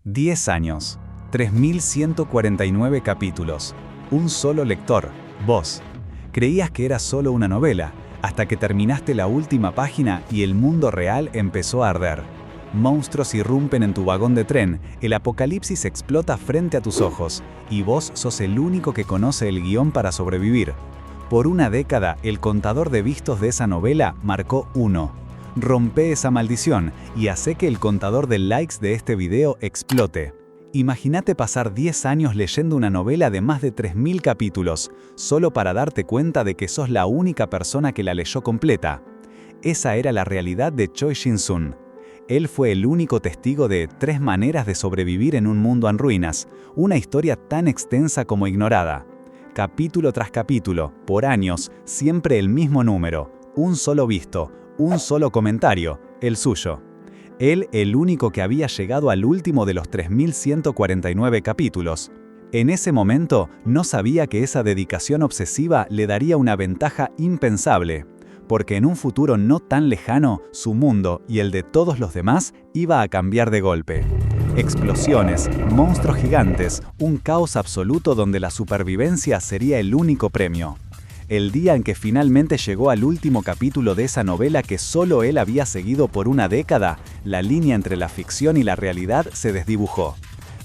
10 años, 3149 capítulos, un solo lector, vos. Creías que era solo una novela, hasta que terminaste la última página y el mundo real empezó a arder. Monstruos irrumpen en tu vagón de tren, el apocalipsis explota frente a tus ojos, y vos sos el único que conoce el guión para sobrevivir. Por una década, el contador de vistos de esa novela marcó 1. Rompe esa maldición y hace que el contador de likes de este video explote. Imagínate pasar 10 años leyendo una novela de más de 3000 capítulos, solo para darte cuenta de que sos la única persona que la leyó completa. Esa era la realidad de Choi Shin-sun. Él fue el único testigo de 3 maneras de sobrevivir en un mundo en ruinas, una historia tan extensa como ignorada. Capítulo tras capítulo, por años, siempre el mismo número, un solo visto, un solo comentario, el suyo. Él, el único que había llegado al último de los 3149 capítulos. En ese momento, no sabía que esa dedicación obsesiva le daría una ventaja impensable, porque en un futuro no tan lejano, su mundo y el de todos los demás iba a cambiar de golpe. Explosiones, monstruos gigantes, un caos absoluto donde la supervivencia sería el único premio. El día en que finalmente llegó al último capítulo de esa novela que solo él había seguido por una década, la línea entre la ficción y la realidad se desdibujó.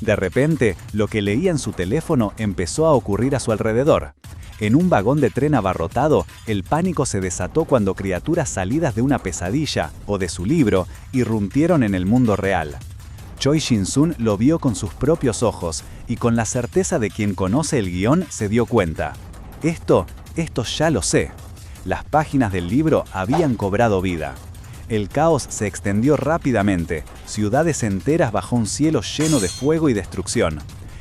De repente, lo que leía en su teléfono empezó a ocurrir a su alrededor. En un vagón de tren abarrotado, el pánico se desató cuando criaturas salidas de una pesadilla o de su libro irrumpieron en el mundo real. Choi Shin-sun lo vio con sus propios ojos y con la certeza de quien conoce el guión se dio cuenta. Esto ya lo sé. Las páginas del libro habían cobrado vida. El caos se extendió rápidamente, ciudades enteras bajo un cielo lleno de fuego y destrucción.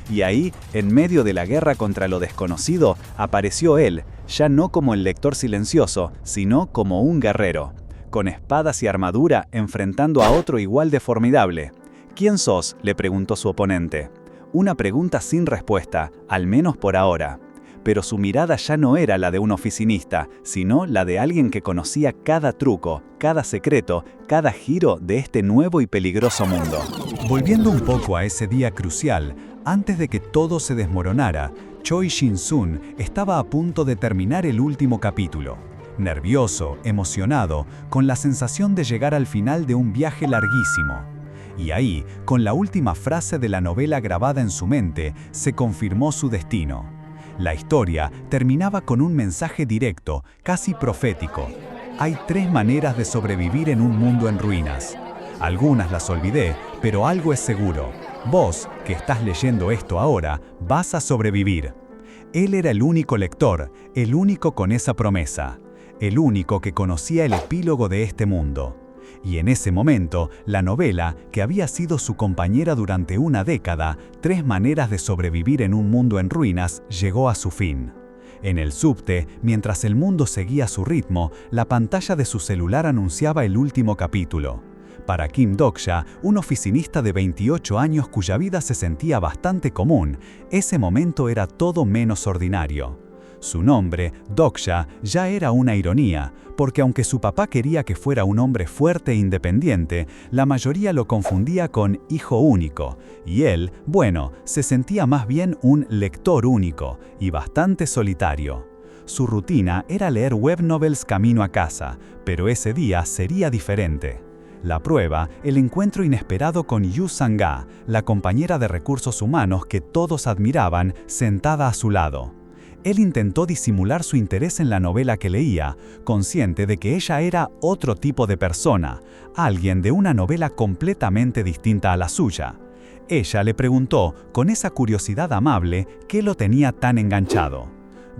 Y ahí, en medio de la guerra contra lo desconocido, apareció él, ya no como el lector silencioso, sino como un guerrero, con espadas y armadura enfrentando a otro igual de formidable. ¿Quién sos?, le preguntó su oponente. Una pregunta sin respuesta, al menos por ahora. Pero su mirada ya no era la de un oficinista, sino la de alguien que conocía cada truco, cada secreto, cada giro de este nuevo y peligroso mundo. Volviendo un poco a ese día crucial, antes de que todo se desmoronara, Choi Shin-sun estaba a punto de terminar el último capítulo. Nervioso, emocionado, con la sensación de llegar al final de un viaje larguísimo. Y ahí, con la última frase de la novela grabada en su mente, se confirmó su destino. La historia terminaba con un mensaje directo, casi profético. Hay 3 maneras de sobrevivir en un mundo en ruinas. Algunas las olvidé, pero algo es seguro. Vos, que estás leyendo esto ahora, vas a sobrevivir. Él era el único lector, el único con esa promesa, el único que conocía el epílogo de este mundo. Y en ese momento, la novela, que había sido su compañera durante una década, 3 maneras de sobrevivir en un mundo en ruinas, llegó a su fin. En el subte, mientras el mundo seguía su ritmo, la pantalla de su celular anunciaba el último capítulo. Para Kim Dok-ja, un oficinista de 28 años cuya vida se sentía bastante común, ese momento era todo menos ordinario. Su nombre, Dok-ja, ya era una ironía, porque aunque su papá quería que fuera un hombre fuerte e independiente, la mayoría lo confundía con hijo único, y él, bueno, se sentía más bien un lector único, y bastante solitario. Su rutina era leer web novels camino a casa, pero ese día sería diferente. La prueba, el encuentro inesperado con Yu Sang-ga, la compañera de recursos humanos que todos admiraban, sentada a su lado. Él intentó disimular su interés en la novela que leía, consciente de que ella era otro tipo de persona, alguien de una novela completamente distinta a la suya. Ella le preguntó, con esa curiosidad amable, qué lo tenía tan enganchado.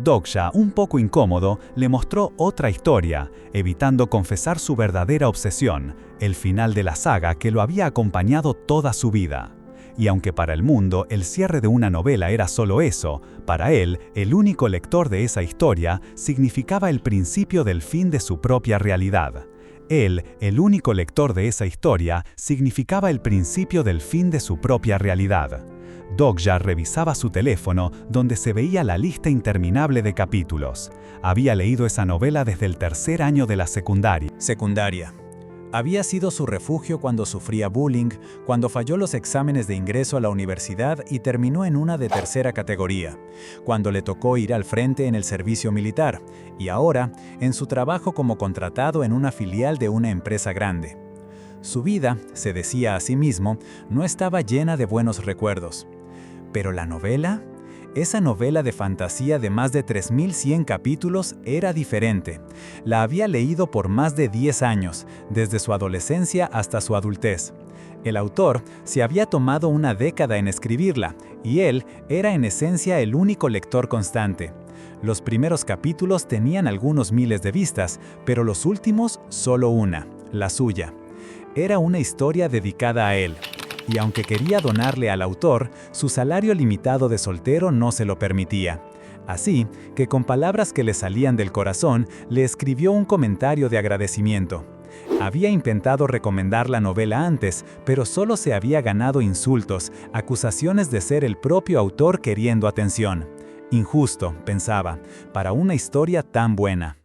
Dok-ja, un poco incómodo, le mostró otra historia, evitando confesar su verdadera obsesión, el final de la saga que lo había acompañado toda su vida. Y aunque para el mundo el cierre de una novela era solo eso, para él, el único lector de esa historia, significaba el principio del fin de su propia realidad. Él, el único lector de esa historia, significaba el principio del fin de su propia realidad. Dok-ja revisaba su teléfono, donde se veía la lista interminable de capítulos. Había leído esa novela desde el 3er año de la secundaria. Había sido su refugio cuando sufría bullying, cuando falló los exámenes de ingreso a la universidad y terminó en una de tercera categoría, cuando le tocó ir al frente en el servicio militar, y ahora en su trabajo como contratado en una filial de una empresa grande. Su vida, se decía a sí mismo, no estaba llena de buenos recuerdos. Pero la novela, esa novela de fantasía de más de 3100 capítulos era diferente. La había leído por más de 10 años, desde su adolescencia hasta su adultez. El autor se había tomado una década en escribirla, y él era en esencia el único lector constante. Los primeros capítulos tenían algunos miles de vistas, pero los últimos solo una, la suya. Era una historia dedicada a él. Y aunque quería donarle al autor, su salario limitado de soltero no se lo permitía. Así que con palabras que le salían del corazón, le escribió un comentario de agradecimiento. Había intentado recomendar la novela antes, pero solo se había ganado insultos, acusaciones de ser el propio autor queriendo atención. Injusto, pensaba, para una historia tan buena.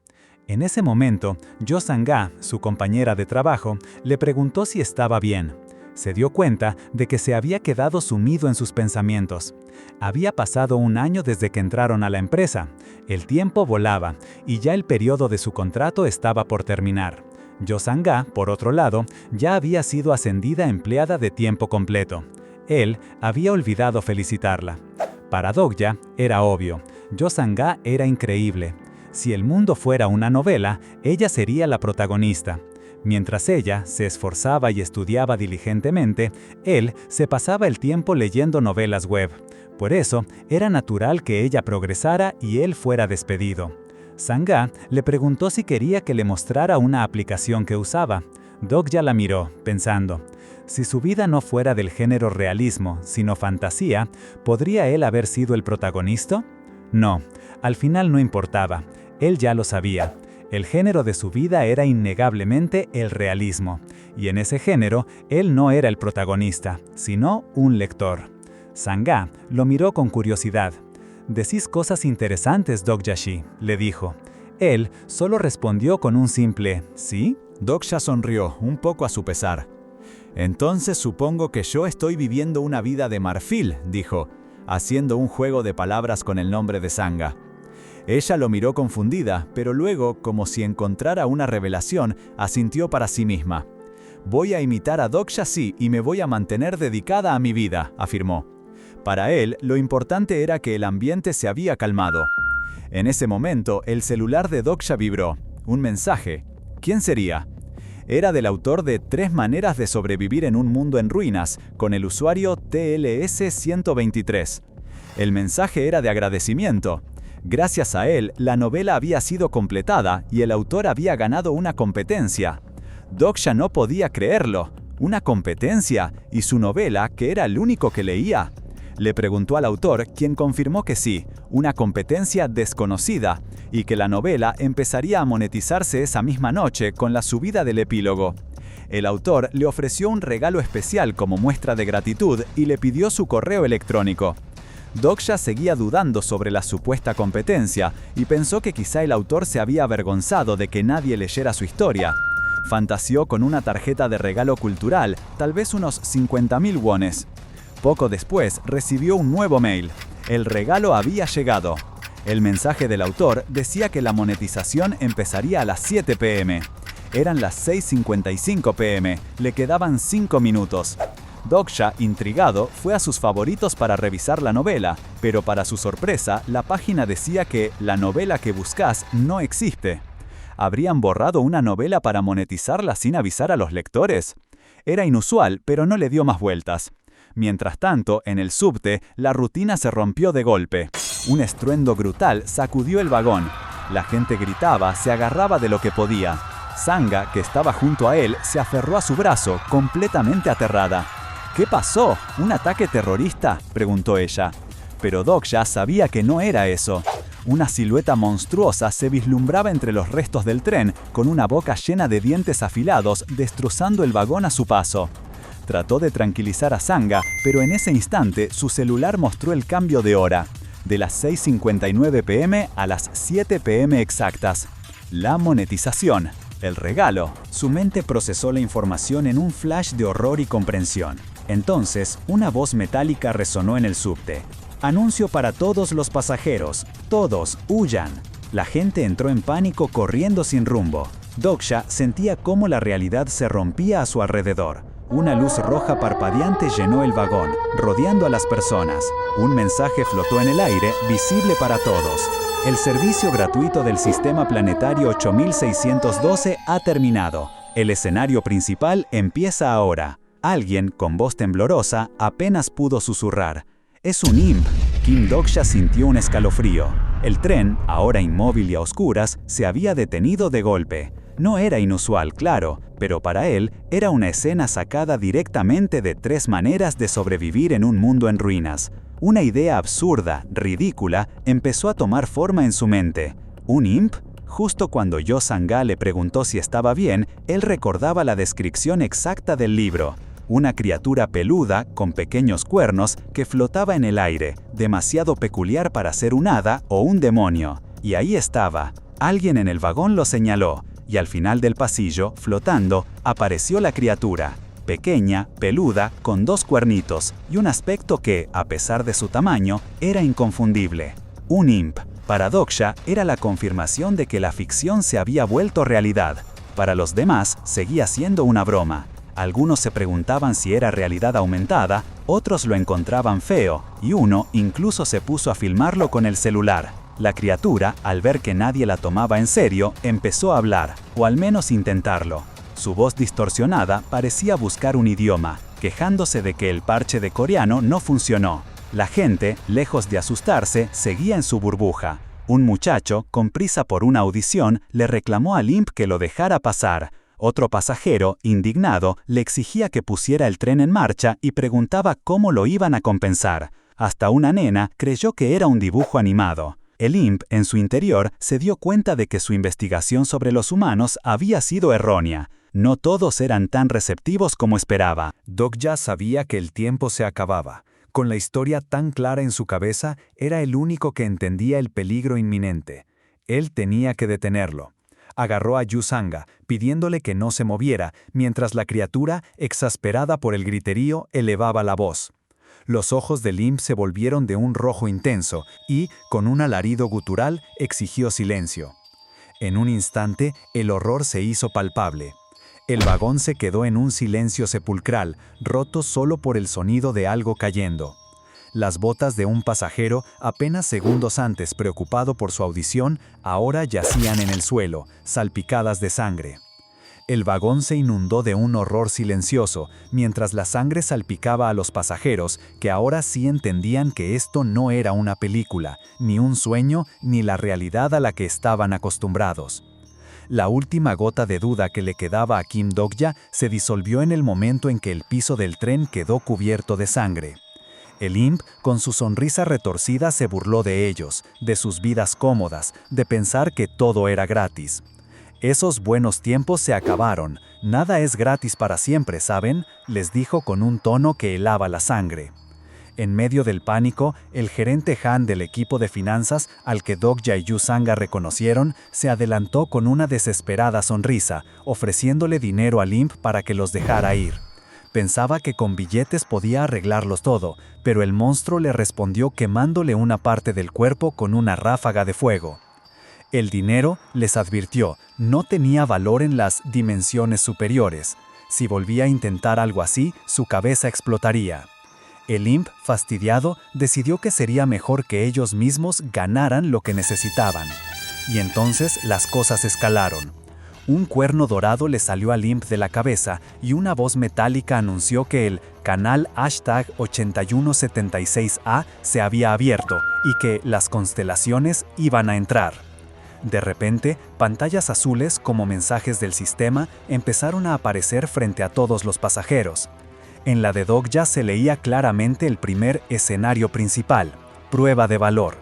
En ese momento, Jo Sang-ga, su compañera de trabajo, le preguntó si estaba bien. Se dio cuenta de que se había quedado sumido en sus pensamientos. Había pasado un año desde que entraron a la empresa. El tiempo volaba, y ya el periodo de su contrato estaba por terminar. Jo Sang-ga, por otro lado, ya había sido ascendida a empleada de tiempo completo. Él había olvidado felicitarla. Para Dokja era obvio, Jo Sang-ga era increíble. Si el mundo fuera una novela, ella sería la protagonista. Mientras ella se esforzaba y estudiaba diligentemente, él se pasaba el tiempo leyendo novelas web. Por eso, era natural que ella progresara y él fuera despedido. Sang-ga le preguntó si quería que le mostrara una aplicación que usaba. Dokja la miró, pensando, si su vida no fuera del género realismo, sino fantasía, ¿podría él haber sido el protagonista? No, al final no importaba, él ya lo sabía. El género de su vida era innegablemente el realismo, y en ese género él no era el protagonista, sino un lector. Sang-ga lo miró con curiosidad. «Decís cosas interesantes, Dokja-shi», le dijo. Él solo respondió con un simple «¿sí?». Dokja sonrió, un poco a su pesar. «Entonces supongo que yo estoy viviendo una vida de marfil», dijo, haciendo un juego de palabras con el nombre de Sang-ga. Ella lo miró confundida, pero luego, como si encontrara una revelación, asintió para sí misma. «Voy a imitar a Dokja-shi y me voy a mantener dedicada a mi vida», afirmó. Para él, lo importante era que el ambiente se había calmado. En ese momento, el celular de Dokja vibró. Un mensaje. ¿Quién sería? Era del autor de 3 maneras de sobrevivir en un mundo en ruinas, con el usuario TLS123. El mensaje era de agradecimiento. Gracias a él, la novela había sido completada y el autor había ganado una competencia. Dokja no podía creerlo. ¿Una competencia? ¿Y su novela, que era el único que leía? Le preguntó al autor, quien confirmó que sí, una competencia desconocida, y que la novela empezaría a monetizarse esa misma noche con la subida del epílogo. El autor le ofreció un regalo especial como muestra de gratitud y le pidió su correo electrónico. Dokja seguía dudando sobre la supuesta competencia y pensó que quizá el autor se había avergonzado de que nadie leyera su historia. Fantaseó con una tarjeta de regalo cultural, tal vez unos 50.000 wones. Poco después recibió un nuevo mail. El regalo había llegado. El mensaje del autor decía que la monetización empezaría a las 7 p.m. Eran las 6:55 p.m. Le quedaban 5 minutos. Dokja, intrigado, fue a sus favoritos para revisar la novela, pero para su sorpresa, la página decía que la novela que buscas no existe. ¿Habrían borrado una novela para monetizarla sin avisar a los lectores? Era inusual, pero no le dio más vueltas. Mientras tanto, en el subte, la rutina se rompió de golpe. Un estruendo brutal sacudió el vagón. La gente gritaba, se agarraba de lo que podía. Sang-ga, que estaba junto a él, se aferró a su brazo, completamente aterrada. ¿Qué pasó? ¿Un ataque terrorista?, preguntó ella. Pero Dokja sabía que no era eso. Una silueta monstruosa se vislumbraba entre los restos del tren, con una boca llena de dientes afilados, destrozando el vagón a su paso. Trató de tranquilizar a Sang-ga, pero en ese instante su celular mostró el cambio de hora, de las 6:59 p.m. a las 7 p.m. exactas. La monetización. El regalo. Su mente procesó la información en un flash de horror y comprensión. Entonces, una voz metálica resonó en el subte. Anuncio para todos los pasajeros. Todos, huyan. La gente entró en pánico corriendo sin rumbo. Doksha sentía cómo la realidad se rompía a su alrededor. Una luz roja parpadeante llenó el vagón, rodeando a las personas. Un mensaje flotó en el aire, visible para todos. El servicio gratuito del sistema planetario 8612 ha terminado. El escenario principal empieza ahora. Alguien, con voz temblorosa, apenas pudo susurrar. «Es un imp». Kim Doksha sintió un escalofrío. El tren, ahora inmóvil y a oscuras, se había detenido de golpe. No era inusual, claro, pero para él era una escena sacada directamente de 3 maneras de sobrevivir en un mundo en ruinas. Una idea absurda, ridícula, empezó a tomar forma en su mente. ¿Un imp? Justo cuando Yo Sangha le preguntó si estaba bien, él recordaba la descripción exacta del libro. Una criatura peluda, con pequeños cuernos, que flotaba en el aire, demasiado peculiar para ser un hada o un demonio. Y ahí estaba. Alguien en el vagón lo señaló, y al final del pasillo, flotando, apareció la criatura. Pequeña, peluda, con 2 cuernitos, y un aspecto que, a pesar de su tamaño, era inconfundible. Un imp. Para Doksha era la confirmación de que la ficción se había vuelto realidad. Para los demás, seguía siendo una broma. Algunos se preguntaban si era realidad aumentada, otros lo encontraban feo, y uno incluso se puso a filmarlo con el celular. La criatura, al ver que nadie la tomaba en serio, empezó a hablar, o al menos intentarlo. Su voz distorsionada parecía buscar un idioma, quejándose de que el parche de coreano no funcionó. La gente, lejos de asustarse, seguía en su burbuja. Un muchacho, con prisa por una audición, le reclamó al imp que lo dejara pasar. Otro pasajero, indignado, le exigía que pusiera el tren en marcha y preguntaba cómo lo iban a compensar. Hasta una nena creyó que era un dibujo animado. El imp, en su interior, se dio cuenta de que su investigación sobre los humanos había sido errónea. No todos eran tan receptivos como esperaba. Doksha sabía que el tiempo se acababa. Con la historia tan clara en su cabeza, era el único que entendía el peligro inminente. Él tenía que detenerlo. Agarró a Yu Sangha, pidiéndole que no se moviera, mientras la criatura, exasperada por el griterío, elevaba la voz. Los ojos del imp se volvieron de un rojo intenso y, con un alarido gutural, exigió silencio. En un instante, el horror se hizo palpable. El vagón se quedó en un silencio sepulcral, roto solo por el sonido de algo cayendo. Las botas de un pasajero, apenas segundos antes preocupado por su audición, ahora yacían en el suelo, salpicadas de sangre. El vagón se inundó de un horror silencioso, mientras la sangre salpicaba a los pasajeros, que ahora sí entendían que esto no era una película, ni un sueño, ni la realidad a la que estaban acostumbrados. La última gota de duda que le quedaba a Kim Doksha se disolvió en el momento en que el piso del tren quedó cubierto de sangre. El imp, con su sonrisa retorcida, se burló de ellos, de sus vidas cómodas, de pensar que todo era gratis. Esos buenos tiempos se acabaron. Nada es gratis para siempre, ¿saben?, les dijo con un tono que helaba la sangre. En medio del pánico, el gerente Han del equipo de finanzas, al que Doksha y Yu Sangha reconocieron, se adelantó con una desesperada sonrisa, ofreciéndole dinero al imp para que los dejara ir. Pensaba que con billetes podía arreglarlos todo, pero el monstruo le respondió quemándole una parte del cuerpo con una ráfaga de fuego. El dinero, les advirtió, no tenía valor en las dimensiones superiores. Si volvía a intentar algo así, su cabeza explotaría. El imp, fastidiado, decidió que sería mejor que ellos mismos ganaran lo que necesitaban. Y entonces las cosas escalaron. Un cuerno dorado le salió al imp de la cabeza y una voz metálica anunció que el canal #8176A se había abierto y que las constelaciones iban a entrar. De repente, pantallas azules como mensajes del sistema empezaron a aparecer frente a todos los pasajeros. En la de Doksha se leía claramente el primer escenario principal, prueba de valor.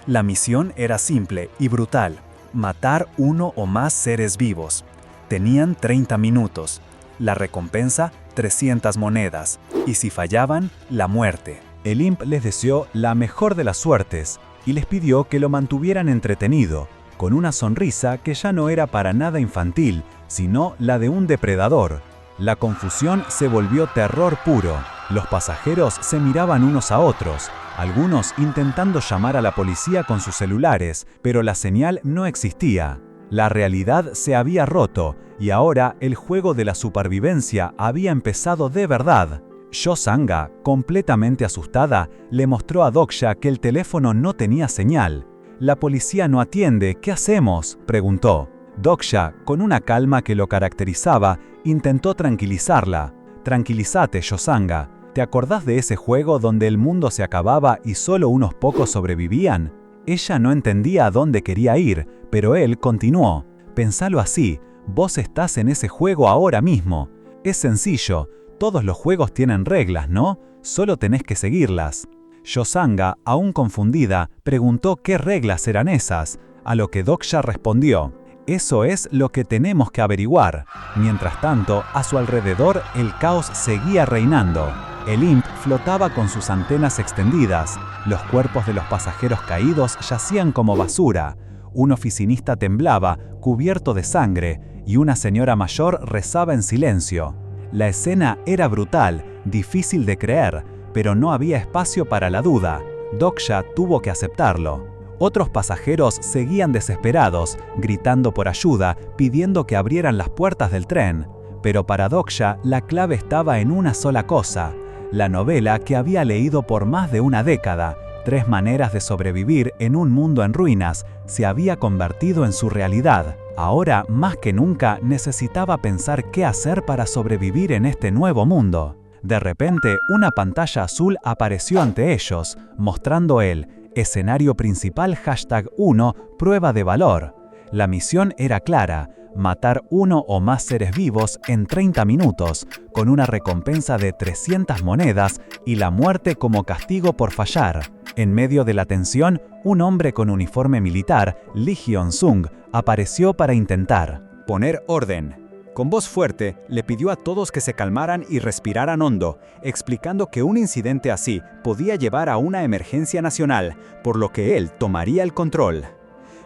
La misión era simple y brutal: matar uno o más seres vivos. Tenían 30 minutos. La recompensa, 300 monedas. Y si fallaban, la muerte. El imp les deseó la mejor de las suertes y les pidió que lo mantuvieran entretenido, con una sonrisa que ya no era para nada infantil, sino la de un depredador. La confusión se volvió terror puro. Los pasajeros se miraban unos a otros, algunos intentando llamar a la policía con sus celulares, pero la señal no existía. La realidad se había roto, y ahora el juego de la supervivencia había empezado de verdad. Yo-Sanga, completamente asustada, le mostró a Doksha que el teléfono no tenía señal. «La policía no atiende, ¿qué hacemos?», preguntó. Doksha, con una calma que lo caracterizaba, intentó tranquilizarla. «Tranquilízate, Yo-Sanga. ¿Te acordás de ese juego donde el mundo se acababa y solo unos pocos sobrevivían?». Ella no entendía a dónde quería ir, pero él continuó. «Pensalo así, vos estás en ese juego ahora mismo. Es sencillo. Todos los juegos tienen reglas, ¿no? Solo tenés que seguirlas». Yo-Sanga, aún confundida, preguntó qué reglas eran esas, a lo que Doksha respondió: «Eso es lo que tenemos que averiguar». Mientras tanto, a su alrededor el caos seguía reinando. El Imp flotaba con sus antenas extendidas, los cuerpos de los pasajeros caídos yacían como basura, un oficinista temblaba, cubierto de sangre, y una señora mayor rezaba en silencio. La escena era brutal, difícil de creer, pero no había espacio para la duda. Doksha tuvo que aceptarlo. Otros pasajeros seguían desesperados, gritando por ayuda, pidiendo que abrieran las puertas del tren. Pero para Doksha la clave estaba en una sola cosa: la novela que había leído por más de una década, 3 maneras de sobrevivir en un mundo en ruinas, se había convertido en su realidad. Ahora, más que nunca, necesitaba pensar qué hacer para sobrevivir en este nuevo mundo. De repente, una pantalla azul apareció ante ellos, mostrando el escenario principal #1 prueba de valor. La misión era clara: matar 1 o más seres vivos en 30 minutos, con una recompensa de 300 monedas y la muerte como castigo por fallar. En medio de la tensión, un hombre con uniforme militar, Lee Hyun-sung, apareció para intentar poner orden. Con voz fuerte, le pidió a todos que se calmaran y respiraran hondo, explicando que un incidente así podía llevar a una emergencia nacional, por lo que él tomaría el control.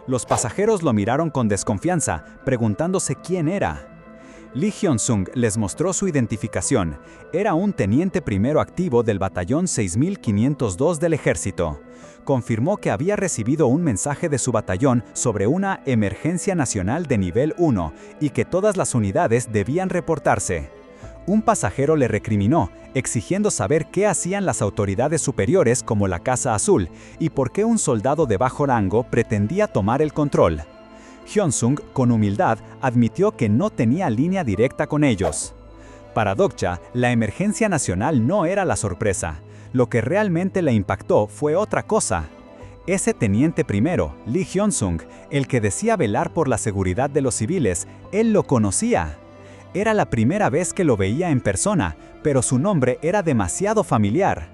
Los pasajeros lo miraron con desconfianza, preguntándose quién era. Lee Hyun-sung les mostró su identificación. Era un teniente primero activo del batallón 6502 del ejército. Confirmó que había recibido un mensaje de su batallón sobre una emergencia nacional de nivel 1 y que todas las unidades debían reportarse. Un pasajero le recriminó, exigiendo saber qué hacían las autoridades superiores como la Casa Azul y por qué un soldado de bajo rango pretendía tomar el control. Hyun-sung, con humildad, admitió que no tenía línea directa con ellos. Para Doksha, la emergencia nacional no era la sorpresa. Lo que realmente le impactó fue otra cosa. Ese teniente primero, Lee Hyun-sung, el que decía velar por la seguridad de los civiles, él lo conocía. Era la primera vez que lo veía en persona, pero su nombre era demasiado familiar.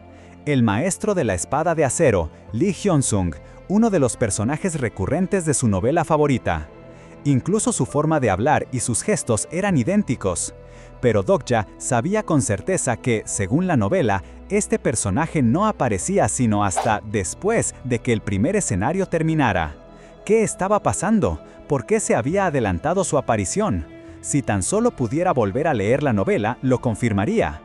El maestro de la espada de acero, Lee Hyun-sung, uno de los personajes recurrentes de su novela favorita. Incluso su forma de hablar y sus gestos eran idénticos. Pero Doksha sabía con certeza que, según la novela, este personaje no aparecía sino hasta después de que el primer escenario terminara. ¿Qué estaba pasando? ¿Por qué se había adelantado su aparición? Si tan solo pudiera volver a leer la novela, lo confirmaría.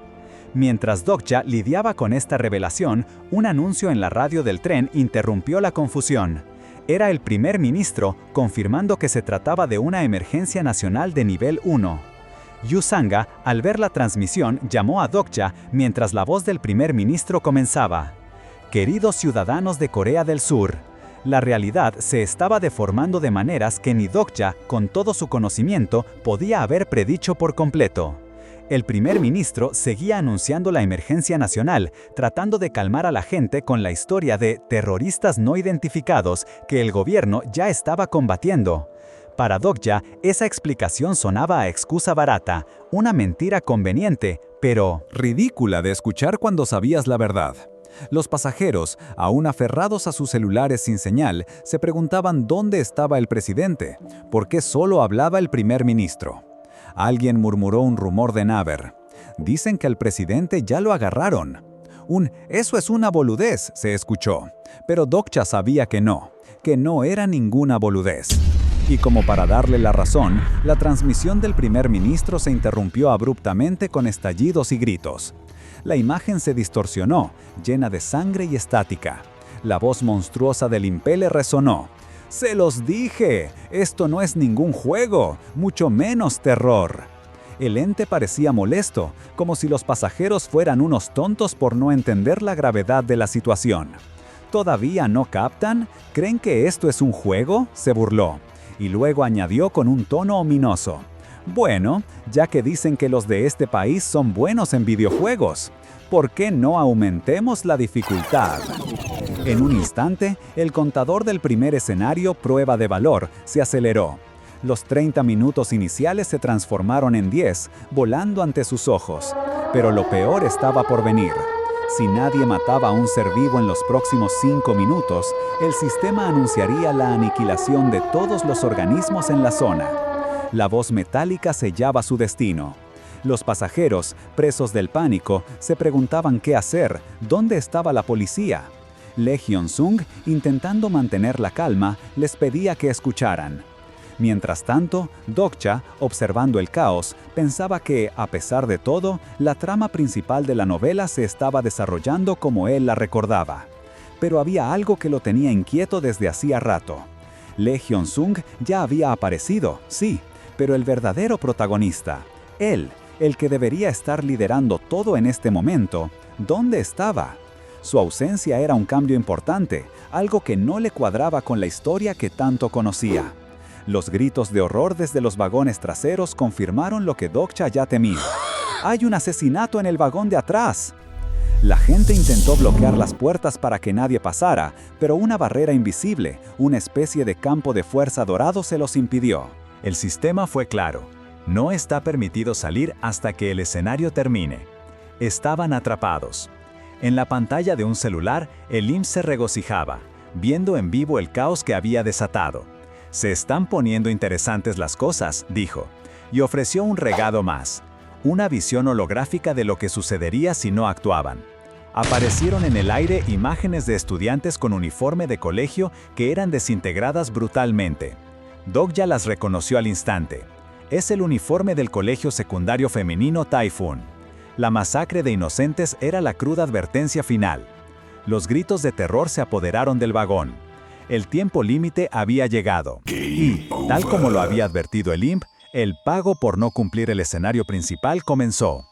Mientras Doksha lidiaba con esta revelación, un anuncio en la radio del tren interrumpió la confusión. Era el primer ministro confirmando que se trataba de una emergencia nacional de nivel 1. Yu-sanga, al ver la transmisión, llamó a Doksha mientras la voz del primer ministro comenzaba. «Queridos ciudadanos de Corea del Sur». La realidad se estaba deformando de maneras que ni Doksha, con todo su conocimiento, podía haber predicho por completo. El primer ministro seguía anunciando la emergencia nacional, tratando de calmar a la gente con la historia de terroristas no identificados que el gobierno ya estaba combatiendo. Para Doksha, esa explicación sonaba a excusa barata, una mentira conveniente, pero ridícula de escuchar cuando sabías la verdad. Los pasajeros, aún aferrados a sus celulares sin señal, se preguntaban dónde estaba el presidente, por qué solo hablaba el primer ministro. Alguien murmuró un rumor de Naver. Dicen que al presidente ya lo agarraron. «Eso es una boludez», se escuchó. Pero Doksha sabía que no era ninguna boludez. Y como para darle la razón, la transmisión del primer ministro se interrumpió abruptamente con estallidos y gritos. La imagen se distorsionó, llena de sangre y estática. La voz monstruosa del Impele resonó. «¡Se los dije! Esto no es ningún juego, mucho menos terror». El ente parecía molesto, como si los pasajeros fueran unos tontos por no entender la gravedad de la situación. ¿Todavía no captan? ¿Creen que esto es un juego?, se burló. Y luego añadió con un tono ominoso. Bueno, ya que dicen que los de este país son buenos en videojuegos, ¿por qué no aumentemos la dificultad? En un instante, el contador del primer escenario, Prueba de Valor, se aceleró. Los 30 minutos iniciales se transformaron en 10, volando ante sus ojos. Pero lo peor estaba por venir. Si nadie mataba a un ser vivo en los próximos 5 minutos, el sistema anunciaría la aniquilación de todos los organismos en la zona. La voz metálica sellaba su destino. Los pasajeros, presos del pánico, se preguntaban qué hacer, dónde estaba la policía. Lee Hyun-sung, intentando mantener la calma, les pedía que escucharan. Mientras tanto, Dokcha, observando el caos, pensaba que, a pesar de todo, la trama principal de la novela se estaba desarrollando como él la recordaba. Pero había algo que lo tenía inquieto desde hacía rato. Lee Hyun-sung ya había aparecido, sí, pero el verdadero protagonista, él, el que debería estar liderando todo en este momento, ¿dónde estaba? Su ausencia era un cambio importante, algo que no le cuadraba con la historia que tanto conocía. Los gritos de horror desde los vagones traseros confirmaron lo que Dokcha ya temía. ¡Hay un asesinato en el vagón de atrás! La gente intentó bloquear las puertas para que nadie pasara, pero una barrera invisible, una especie de campo de fuerza dorado, se los impidió. El sistema fue claro. No está permitido salir hasta que el escenario termine. Estaban atrapados. En la pantalla de un celular, el IMSS se regocijaba, viendo en vivo el caos que había desatado. «Se están poniendo interesantes las cosas», dijo, y ofreció un regalo más, una visión holográfica de lo que sucedería si no actuaban. Aparecieron en el aire imágenes de estudiantes con uniforme de colegio que eran desintegradas brutalmente. Dokja las reconoció al instante. Es el uniforme del colegio secundario femenino Typhoon. La masacre de inocentes era la cruda advertencia final. Los gritos de terror se apoderaron del vagón. El tiempo límite había llegado. Y, tal como lo había advertido el IMP, el pago por no cumplir el escenario principal comenzó.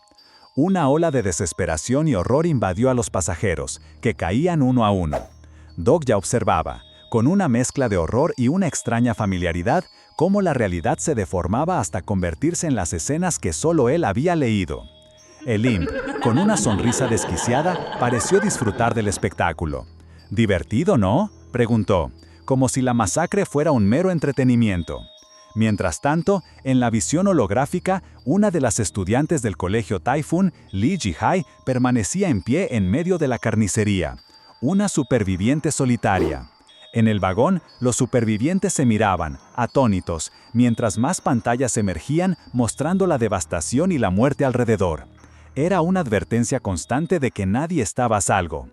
Una ola de desesperación y horror invadió a los pasajeros, que caían uno a uno. Dokja observaba, con una mezcla de horror y una extraña familiaridad, cómo la realidad se deformaba hasta convertirse en las escenas que solo él había leído. El IMP, con una sonrisa desquiciada, pareció disfrutar del espectáculo. «¿Divertido, no?», preguntó, como si la masacre fuera un mero entretenimiento. Mientras tanto, en la visión holográfica, una de las estudiantes del colegio Typhoon, Lee Ji-hae, permanecía en pie en medio de la carnicería. Una superviviente solitaria. En el vagón, los supervivientes se miraban, atónitos, mientras más pantallas emergían mostrando la devastación y la muerte alrededor. Era una advertencia constante de que nadie estaba a salvo.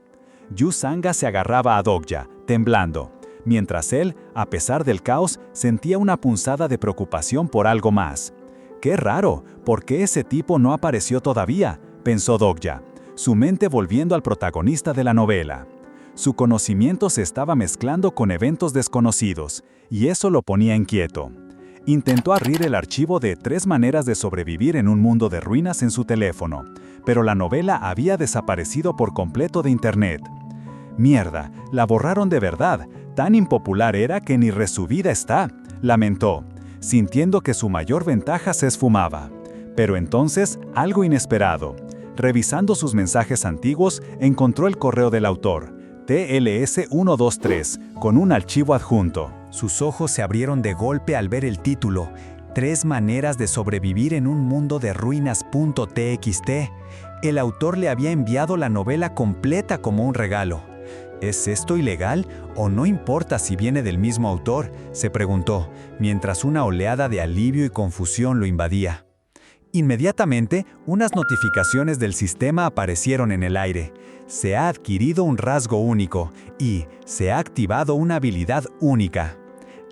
Yu Sanga se agarraba a Dokja, temblando, mientras él, a pesar del caos, sentía una punzada de preocupación por algo más. «Qué raro, ¿por qué ese tipo no apareció todavía?», pensó Dokja, su mente volviendo al protagonista de la novela. Su conocimiento se estaba mezclando con eventos desconocidos, y eso lo ponía inquieto. Intentó abrir el archivo de 3 maneras de sobrevivir en un mundo de ruinas en su teléfono, pero la novela había desaparecido por completo de Internet. «Mierda, la borraron de verdad, tan impopular era que ni resubida está», lamentó, sintiendo que su mayor ventaja se esfumaba. Pero entonces, algo inesperado. Revisando sus mensajes antiguos, encontró el correo del autor, TLS-123, con un archivo adjunto. Sus ojos se abrieron de golpe al ver el título, 3 maneras de sobrevivir en un mundo de ruinas.txt. El autor le había enviado la novela completa como un regalo. ¿Es esto ilegal o no importa si viene del mismo autor?, se preguntó, mientras una oleada de alivio y confusión lo invadía. Inmediatamente, unas notificaciones del sistema aparecieron en el aire. Se ha adquirido un rasgo único y se ha activado una habilidad única.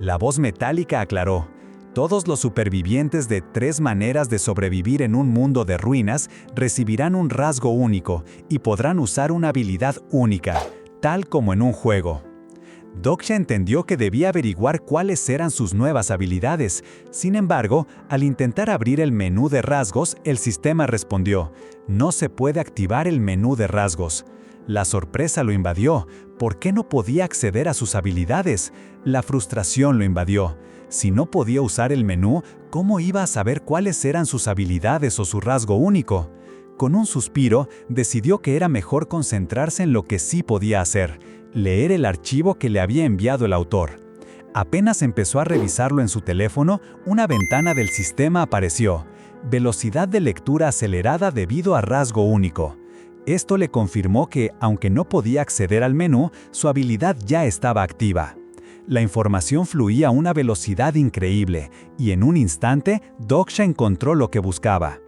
La voz metálica aclaró: todos los supervivientes de 3 maneras de sobrevivir en un mundo de ruinas recibirán un rasgo único y podrán usar una habilidad única, tal como en un juego. Doksha entendió que debía averiguar cuáles eran sus nuevas habilidades. Sin embargo, al intentar abrir el menú de rasgos, el sistema respondió: no se puede activar el menú de rasgos. La sorpresa lo invadió. ¿Por qué no podía acceder a sus habilidades? La frustración lo invadió. Si no podía usar el menú, ¿cómo iba a saber cuáles eran sus habilidades o su rasgo único? Con un suspiro, decidió que era mejor concentrarse en lo que sí podía hacer: leer el archivo que le había enviado el autor. Apenas empezó a revisarlo en su teléfono, una ventana del sistema apareció: velocidad de lectura acelerada debido a rasgo único. Esto le confirmó que, aunque no podía acceder al menú, su habilidad ya estaba activa. La información fluía a una velocidad increíble, y en un instante, Doksha encontró lo que buscaba.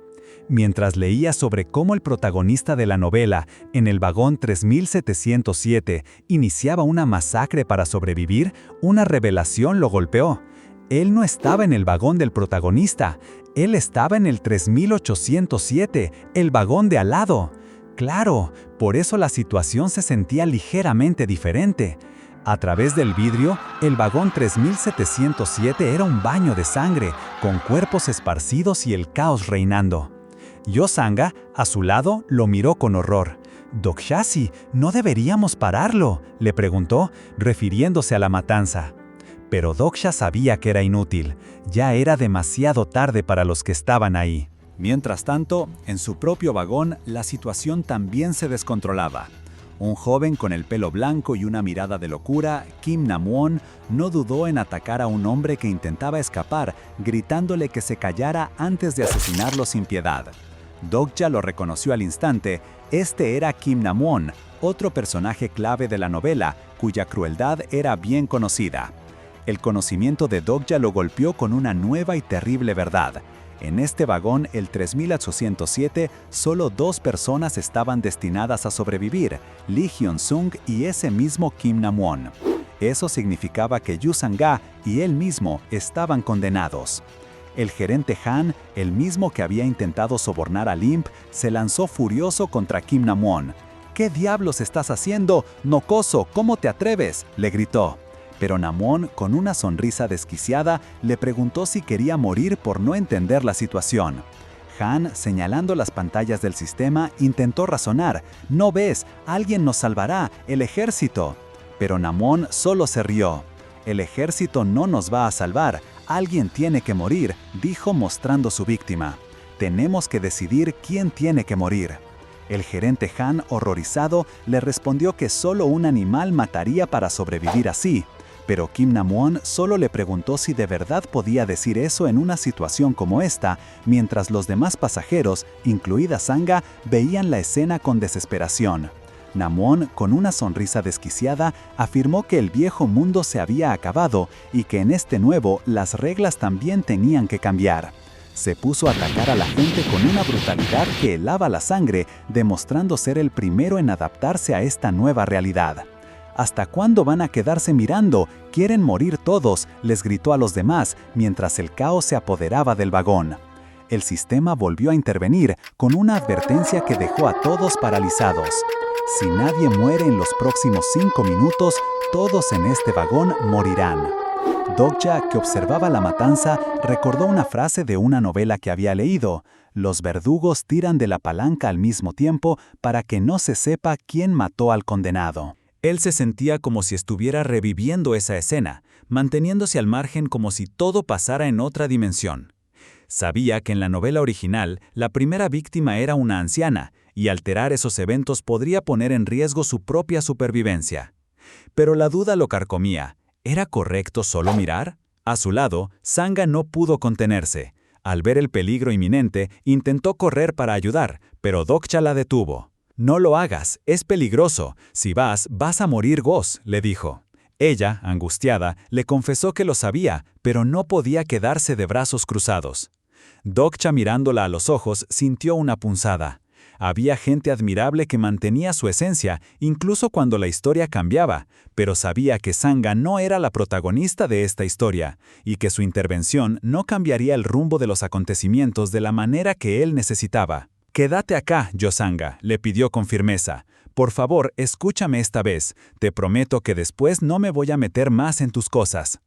Mientras leía sobre cómo el protagonista de la novela, en el vagón 3707, iniciaba una masacre para sobrevivir, una revelación lo golpeó. Él no estaba en el vagón del protagonista, él estaba en el 3807, el vagón de al lado. Claro, por eso la situación se sentía ligeramente diferente. A través del vidrio, el vagón 3707 era un baño de sangre, con cuerpos esparcidos y el caos reinando. Yosanga, a su lado, lo miró con horror. «Dokshasi, ¿no deberíamos pararlo?», le preguntó, refiriéndose a la matanza. Pero Doksha sabía que era inútil. Ya era demasiado tarde para los que estaban ahí. Mientras tanto, en su propio vagón, la situación también se descontrolaba. Un joven con el pelo blanco y una mirada de locura, Kim Nam-won, no dudó en atacar a un hombre que intentaba escapar, gritándole que se callara antes de asesinarlo sin piedad. Doksha lo reconoció al instante. Este era Kim Nam-won, otro personaje clave de la novela, cuya crueldad era bien conocida. El conocimiento de Doksha lo golpeó con una nueva y terrible verdad. En este vagón, el 3807, solo 2 personas estaban destinadas a sobrevivir: Lee Hyun-sung y ese mismo Kim Nam-won. Eso significaba que Yu Sang-ga y él mismo estaban condenados. El gerente Han, el mismo que había intentado sobornar a Limp, se lanzó furioso contra Kim Nam-won. «¿Qué diablos estás haciendo? Nokoso, ¿cómo te atreves?», le gritó. Pero Nam-won, con una sonrisa desquiciada, le preguntó si quería morir por no entender la situación. Han, señalando las pantallas del sistema, intentó razonar: «¿No ves? Alguien nos salvará, el ejército». Pero Nam-won solo se rió. «El ejército no nos va a salvar, alguien tiene que morir», dijo mostrando su víctima. «Tenemos que decidir quién tiene que morir». El gerente Han, horrorizado, le respondió que solo un animal mataría para sobrevivir así. Pero Kim Nam-won solo le preguntó si de verdad podía decir eso en una situación como esta, mientras los demás pasajeros, incluida Sanga, veían la escena con desesperación. Nam-won, con una sonrisa desquiciada, afirmó que el viejo mundo se había acabado y que en este nuevo las reglas también tenían que cambiar. Se puso a atacar a la gente con una brutalidad que helaba la sangre, demostrando ser el primero en adaptarse a esta nueva realidad. «¿Hasta cuándo van a quedarse mirando? ¡Quieren morir todos!», les gritó a los demás mientras el caos se apoderaba del vagón. El sistema volvió a intervenir con una advertencia que dejó a todos paralizados. «Si nadie muere en los próximos 5 minutos, todos en este vagón morirán». Doksha, que observaba la matanza, recordó una frase de una novela que había leído: «Los verdugos tiran de la palanca al mismo tiempo para que no se sepa quién mató al condenado». Él se sentía como si estuviera reviviendo esa escena, manteniéndose al margen como si todo pasara en otra dimensión. Sabía que en la novela original, la primera víctima era una anciana, y alterar esos eventos podría poner en riesgo su propia supervivencia. Pero la duda lo carcomía. ¿Era correcto solo mirar? A su lado, Sanga no pudo contenerse. Al ver el peligro inminente, intentó correr para ayudar, pero Doksha la detuvo. «No lo hagas, es peligroso. Si vas a morir vos», le dijo. Ella, angustiada, le confesó que lo sabía, pero no podía quedarse de brazos cruzados. Doksha, mirándola a los ojos, sintió una punzada. Había gente admirable que mantenía su esencia, incluso cuando la historia cambiaba, pero sabía que Sangha no era la protagonista de esta historia, y que su intervención no cambiaría el rumbo de los acontecimientos de la manera que él necesitaba. «Quédate acá, Yosanga», le pidió con firmeza. «Por favor, escúchame esta vez. Te prometo que después no me voy a meter más en tus cosas».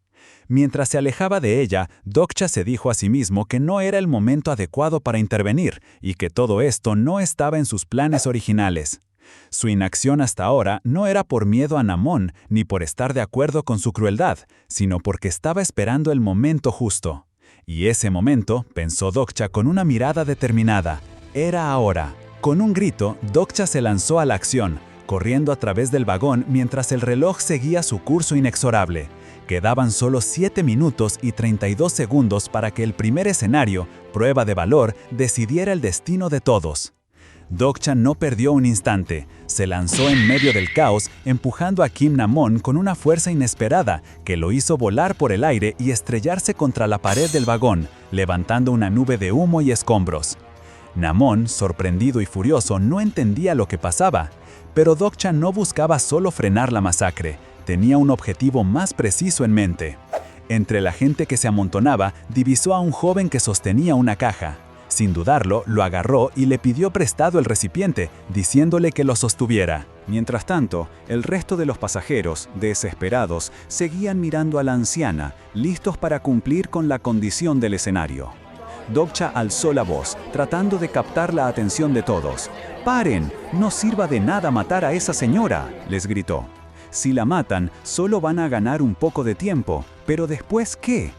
Mientras se alejaba de ella, Dokcha se dijo a sí mismo que no era el momento adecuado para intervenir y que todo esto no estaba en sus planes originales. Su inacción hasta ahora no era por miedo a Namon ni por estar de acuerdo con su crueldad, sino porque estaba esperando el momento justo. Y ese momento, pensó Dokcha con una mirada determinada, era ahora. Con un grito, Dokcha se lanzó a la acción, corriendo a través del vagón mientras el reloj seguía su curso inexorable. Quedaban solo 7 minutos y 32 segundos para que el primer escenario, prueba de valor, decidiera el destino de todos. Dokcha no perdió un instante. Se lanzó en medio del caos, empujando a Kim Namon con una fuerza inesperada que lo hizo volar por el aire y estrellarse contra la pared del vagón, levantando una nube de humo y escombros. Namon, sorprendido y furioso, no entendía lo que pasaba. Pero Dokcha no buscaba solo frenar la masacre. Tenía un objetivo más preciso en mente. Entre la gente que se amontonaba, divisó a un joven que sostenía una caja. Sin dudarlo, lo agarró y le pidió prestado el recipiente, diciéndole que lo sostuviera. Mientras tanto, el resto de los pasajeros, desesperados, seguían mirando a la anciana, listos para cumplir con la condición del escenario. Dokcha alzó la voz, tratando de captar la atención de todos. «¡Paren! No sirva de nada matar a esa señora», les gritó. «Si la matan, solo van a ganar un poco de tiempo, pero ¿después qué?»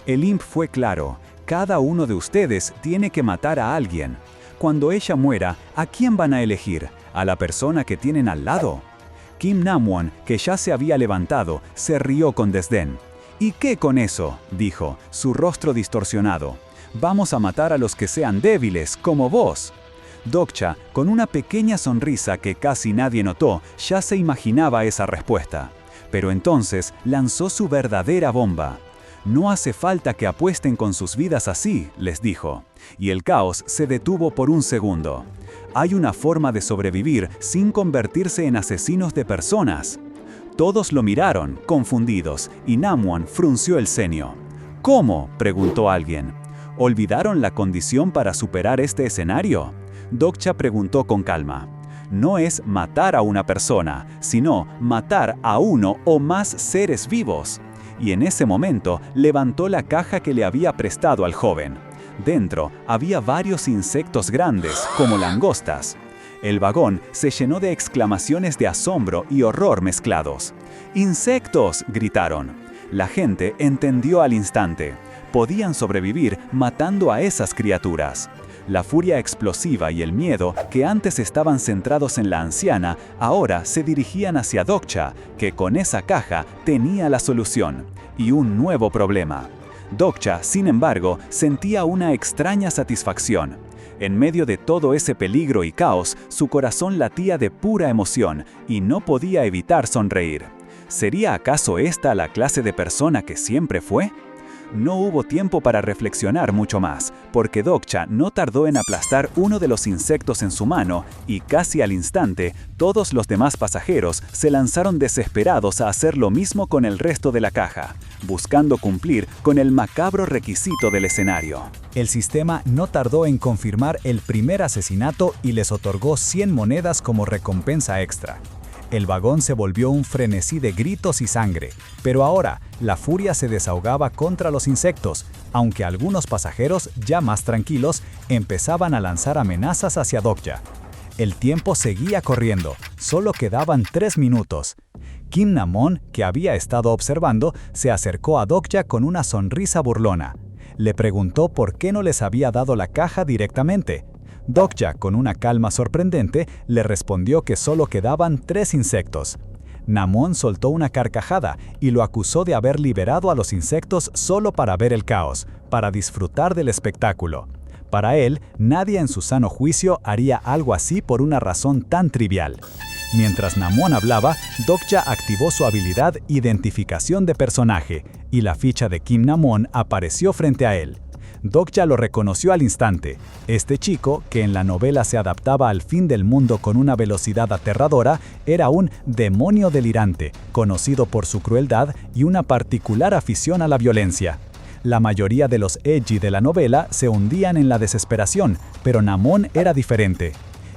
El imp fue claro. «Cada uno de ustedes tiene que matar a alguien. Cuando ella muera, ¿a quién van a elegir? ¿A la persona que tienen al lado?» Kim Namwon, que ya se había levantado, se rió con desdén. «¿Y qué con eso?», dijo, su rostro distorsionado. «Vamos a matar a los que sean débiles, como vos». Dokcha, con una pequeña sonrisa que casi nadie notó, ya se imaginaba esa respuesta. Pero entonces lanzó su verdadera bomba. «No hace falta que apuesten con sus vidas así», les dijo. Y el caos se detuvo por un segundo. «Hay una forma de sobrevivir sin convertirse en asesinos de personas». Todos lo miraron, confundidos, y Namwon frunció el ceño. «¿Cómo?», preguntó alguien. ¿Olvidaron la condición para superar este escenario?». Dokcha preguntó con calma. «No es matar a una persona, sino matar a uno o más seres vivos». Y en ese momento levantó la caja que le había prestado al joven. Dentro había varios insectos grandes, como langostas. El vagón se llenó de exclamaciones de asombro y horror mezclados. «¡Insectos!», gritaron. La gente entendió al instante. Podían sobrevivir matando a esas criaturas. La furia explosiva y el miedo, que antes estaban centrados en la anciana, ahora se dirigían hacia Dokcha, que con esa caja tenía la solución, y un nuevo problema. Dokcha, sin embargo, sentía una extraña satisfacción. En medio de todo ese peligro y caos, su corazón latía de pura emoción, y no podía evitar sonreír. ¿Sería acaso esta la clase de persona que siempre fue? No hubo tiempo para reflexionar mucho más, porque Dokcha no tardó en aplastar uno de los insectos en su mano y casi al instante, todos los demás pasajeros se lanzaron desesperados a hacer lo mismo con el resto de la caja, buscando cumplir con el macabro requisito del escenario. El sistema no tardó en confirmar el primer asesinato y les otorgó 100 monedas como recompensa extra. El vagón se volvió un frenesí de gritos y sangre, pero ahora la furia se desahogaba contra los insectos, aunque algunos pasajeros, ya más tranquilos, empezaban a lanzar amenazas hacia Dokcha. El tiempo seguía corriendo, solo quedaban 3 minutos. Kim Namon, que había estado observando, se acercó a Dokcha con una sonrisa burlona. Le preguntó por qué no les había dado la caja directamente. Dokcha, con una calma sorprendente, le respondió que solo quedaban 3 insectos. Namon soltó una carcajada y lo acusó de haber liberado a los insectos solo para ver el caos, para disfrutar del espectáculo. Para él, nadie en su sano juicio haría algo así por una razón tan trivial. Mientras Namon hablaba, Dokcha activó su habilidad Identificación de personaje, y la ficha de Kim Namon apareció frente a él. Dokja lo reconoció al instante. Este chico, que en la novela se adaptaba al fin del mundo con una velocidad aterradora, era un demonio delirante, conocido por su crueldad y una particular afición a la violencia. La mayoría de los edgy de la novela se hundían en la desesperación, pero Namon era diferente.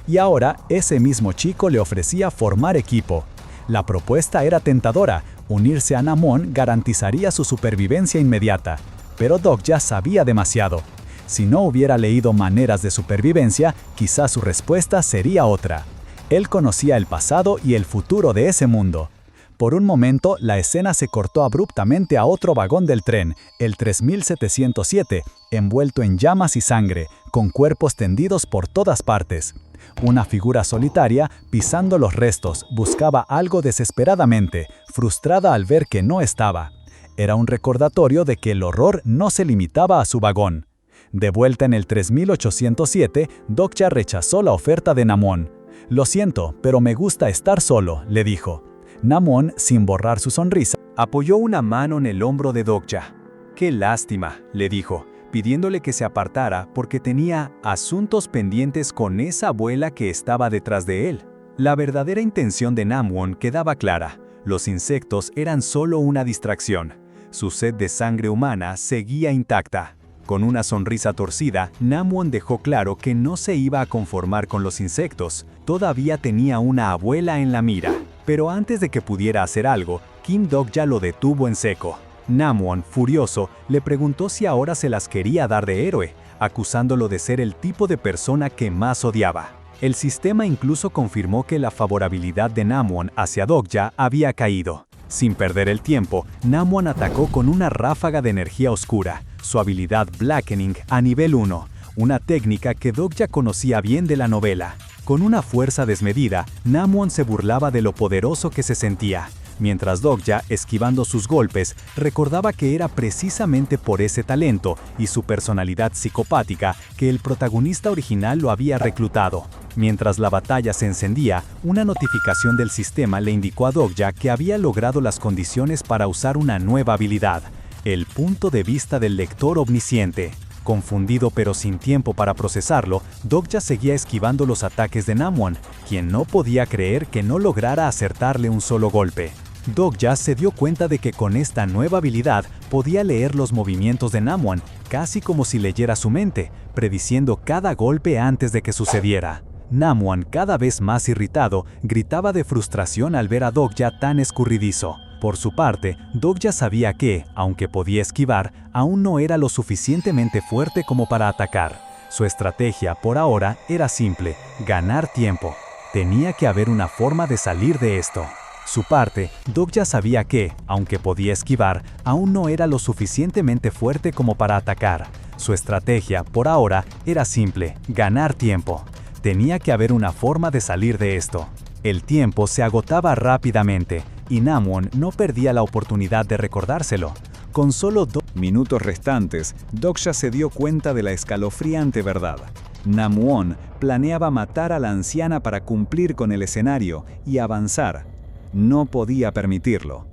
Y ahora, ese mismo chico le ofrecía formar equipo. La propuesta era tentadora. Unirse a Namon garantizaría su supervivencia inmediata. Pero Dokja sabía demasiado. Si no hubiera leído Maneras de Supervivencia, quizás su respuesta sería otra. Él conocía el pasado y el futuro de ese mundo. Por un momento, la escena se cortó abruptamente a otro vagón del tren, el 3707, envuelto en llamas y sangre, con cuerpos tendidos por todas partes. Una figura solitaria, pisando los restos, buscaba algo desesperadamente, frustrada al ver que no estaba. Era un recordatorio de que el horror no se limitaba a su vagón. De vuelta en el 3807, Dokja rechazó la oferta de Namon. «Lo siento, pero me gusta estar solo», le dijo. Namon, sin borrar su sonrisa, apoyó una mano en el hombro de Dokja. «Qué lástima», le dijo, pidiéndole que se apartara porque tenía asuntos pendientes con esa abuela que estaba detrás de él. La verdadera intención de Namwon quedaba clara. Los insectos eran solo una distracción. Su sed de sangre humana seguía intacta. Con una sonrisa torcida, Namwon dejó claro que no se iba a conformar con los insectos. Todavía tenía una abuela en la mira. Pero antes de que pudiera hacer algo, Kim Dokja lo detuvo en seco. Namwon, furioso, le preguntó si ahora se las quería dar de héroe, acusándolo de ser el tipo de persona que más odiaba. El sistema incluso confirmó que la favorabilidad de Namwon hacia Dokja había caído. Sin perder el tiempo, Namwon atacó con una ráfaga de energía oscura, su habilidad Blackening a nivel 1, una técnica que Dokja conocía bien de la novela. Con una fuerza desmedida, Namwon se burlaba de lo poderoso que se sentía, mientras Dokja, esquivando sus golpes, recordaba que era precisamente por ese talento y su personalidad psicopática que el protagonista original lo había reclutado. Mientras la batalla se encendía, una notificación del sistema le indicó a Dokja que había logrado las condiciones para usar una nueva habilidad, el punto de vista del lector omnisciente. Confundido pero sin tiempo para procesarlo, Dokja seguía esquivando los ataques de Namwon, quien no podía creer que no lograra acertarle un solo golpe. Dokja se dio cuenta de que con esta nueva habilidad podía leer los movimientos de Namwon, casi como si leyera su mente, prediciendo cada golpe antes de que sucediera. Namwon, cada vez más irritado, gritaba de frustración al ver a Dokja tan escurridizo. Por su parte, Dokja sabía que, aunque podía esquivar, aún no era lo suficientemente fuerte como para atacar. Su estrategia, por ahora, era simple: ganar tiempo. Tenía que haber una forma de salir de esto. Su parte, Dokja sabía que, aunque podía esquivar, aún no era lo suficientemente fuerte como para atacar. Su estrategia, por ahora, era simple: ganar tiempo. Tenía que haber una forma de salir de esto. El tiempo se agotaba rápidamente, y Namwon no perdía la oportunidad de recordárselo. Con solo 2 minutos restantes, Dokja se dio cuenta de la escalofriante verdad. Namwon planeaba matar a la anciana para cumplir con el escenario y avanzar. No podía permitirlo.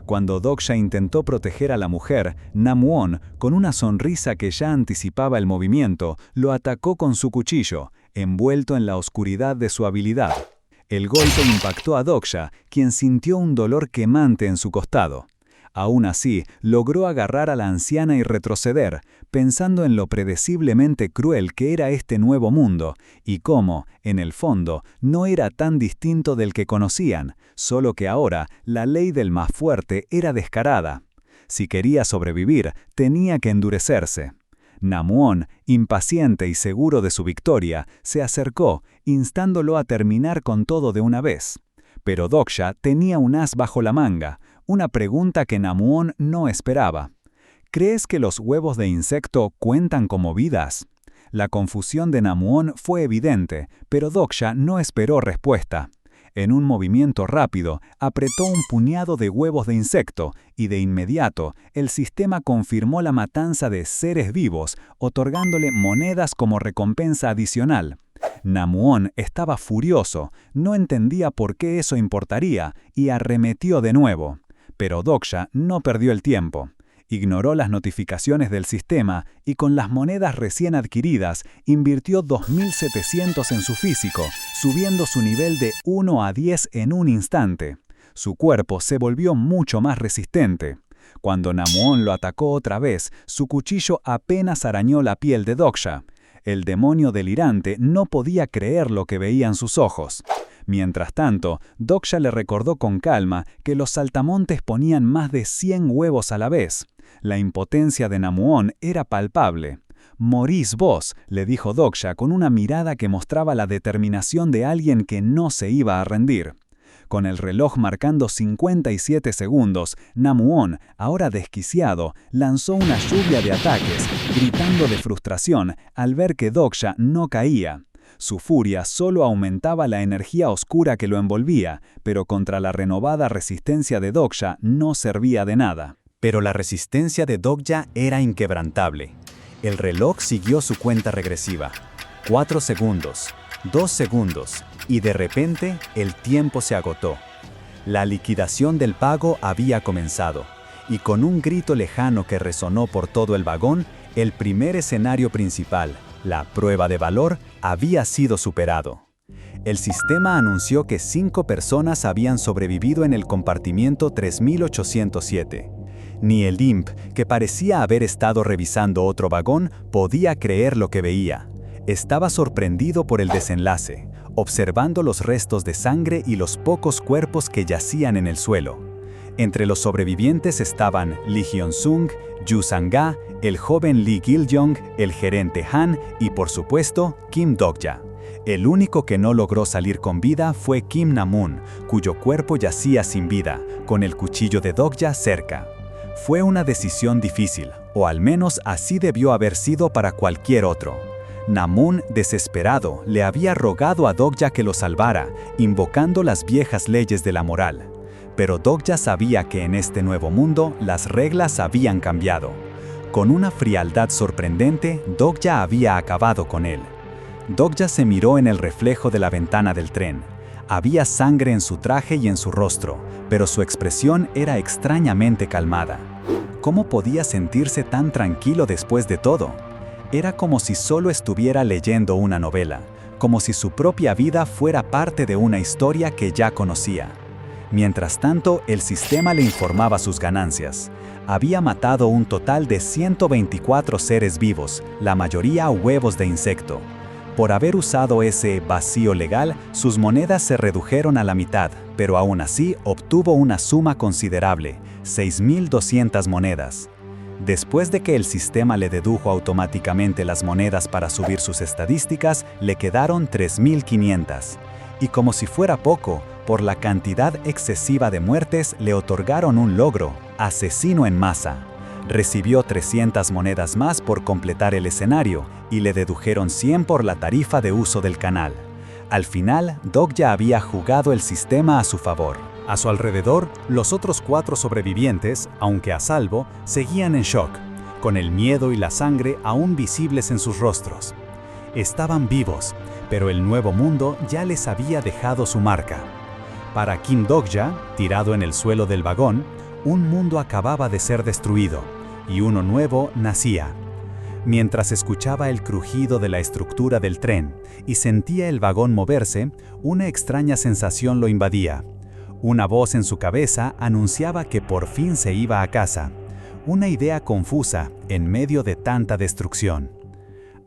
Cuando Dokja intentó proteger a la mujer, Namwon, con una sonrisa que ya anticipaba el movimiento, lo atacó con su cuchillo, envuelto en la oscuridad de su habilidad. El golpe impactó a Dokja, quien sintió un dolor quemante en su costado. Aún así, logró agarrar a la anciana y retroceder, pensando en lo predeciblemente cruel que era este nuevo mundo, y cómo, en el fondo, no era tan distinto del que conocían, solo que ahora la ley del más fuerte era descarada. Si quería sobrevivir, tenía que endurecerse. Namwon, impaciente y seguro de su victoria, se acercó, instándolo a terminar con todo de una vez. Pero Dokja tenía un as bajo la manga, una pregunta que Namwon no esperaba. ¿Crees que los huevos de insecto cuentan como vidas? La confusión de Namwon fue evidente, pero Dokja no esperó respuesta. En un movimiento rápido, apretó un puñado de huevos de insecto y de inmediato el sistema confirmó la matanza de seres vivos, otorgándole monedas como recompensa adicional. Namwon estaba furioso, no entendía por qué eso importaría y arremetió de nuevo. Pero Dokja no perdió el tiempo. Ignoró las notificaciones del sistema y con las monedas recién adquiridas invirtió 2.700 en su físico, subiendo su nivel de 1 a 10 en un instante. Su cuerpo se volvió mucho más resistente. Cuando Namuon lo atacó otra vez, su cuchillo apenas arañó la piel de Doksha. El demonio delirante no podía creer lo que veían sus ojos. Mientras tanto, Doksha le recordó con calma que los saltamontes ponían más de 100 huevos a la vez. La impotencia de Namuon era palpable. «Morís vos», le dijo Doksha con una mirada que mostraba la determinación de alguien que no se iba a rendir. Con el reloj marcando 57 segundos, Namuon, ahora desquiciado, lanzó una lluvia de ataques, gritando de frustración al ver que Doksha no caía. Su furia solo aumentaba la energía oscura que lo envolvía, pero contra la renovada resistencia de Doksha no servía de nada. Pero la resistencia de Doksha era inquebrantable. El reloj siguió su cuenta regresiva. 4 segundos, 2 segundos, y de repente el tiempo se agotó. La liquidación del pago había comenzado, y con un grito lejano que resonó por todo el vagón, el primer escenario principal, la prueba de valor, había sido superado. El sistema anunció que 5 personas habían sobrevivido en el compartimiento 3807. Ni el imp, que parecía haber estado revisando otro vagón, podía creer lo que veía. Estaba sorprendido por el desenlace, observando los restos de sangre y los pocos cuerpos que yacían en el suelo. Entre los sobrevivientes estaban Lee Hyun-sung, Yu Sang-ga, el joven Lee Gil-jong, el gerente Han y, por supuesto, Kim Doksha. El único que no logró salir con vida fue Kim Namun, cuyo cuerpo yacía sin vida, con el cuchillo de Doksha cerca. Fue una decisión difícil, o al menos así debió haber sido para cualquier otro. Namun, desesperado, le había rogado a Doksha que lo salvara, invocando las viejas leyes de la moral. Pero Doksha sabía que en este nuevo mundo las reglas habían cambiado. Con una frialdad sorprendente, Doksha había acabado con él. Doksha se miró en el reflejo de la ventana del tren. Había sangre en su traje y en su rostro, pero su expresión era extrañamente calmada. ¿Cómo podía sentirse tan tranquilo después de todo? Era como si solo estuviera leyendo una novela, como si su propia vida fuera parte de una historia que ya conocía. Mientras tanto, el sistema le informaba sus ganancias. Había matado un total de 124 seres vivos, la mayoría huevos de insecto. Por haber usado ese vacío legal, sus monedas se redujeron a la mitad, pero aún así obtuvo una suma considerable, 6.200 monedas. Después de que el sistema le dedujo automáticamente las monedas para subir sus estadísticas, le quedaron 3.500. Y como si fuera poco, por la cantidad excesiva de muertes le otorgaron un logro, asesino en masa. Recibió 300 monedas más por completar el escenario y le dedujeron 100 por la tarifa de uso del canal. Al final, Doksha había jugado el sistema a su favor. A su alrededor, los otros 4 sobrevivientes, aunque a salvo, seguían en shock, con el miedo y la sangre aún visibles en sus rostros. Estaban vivos, pero el nuevo mundo ya les había dejado su marca. Para Kim Doksha, tirado en el suelo del vagón, un mundo acababa de ser destruido, y uno nuevo nacía. Mientras escuchaba el crujido de la estructura del tren y sentía el vagón moverse, una extraña sensación lo invadía. Una voz en su cabeza anunciaba que por fin se iba a casa. Una idea confusa en medio de tanta destrucción.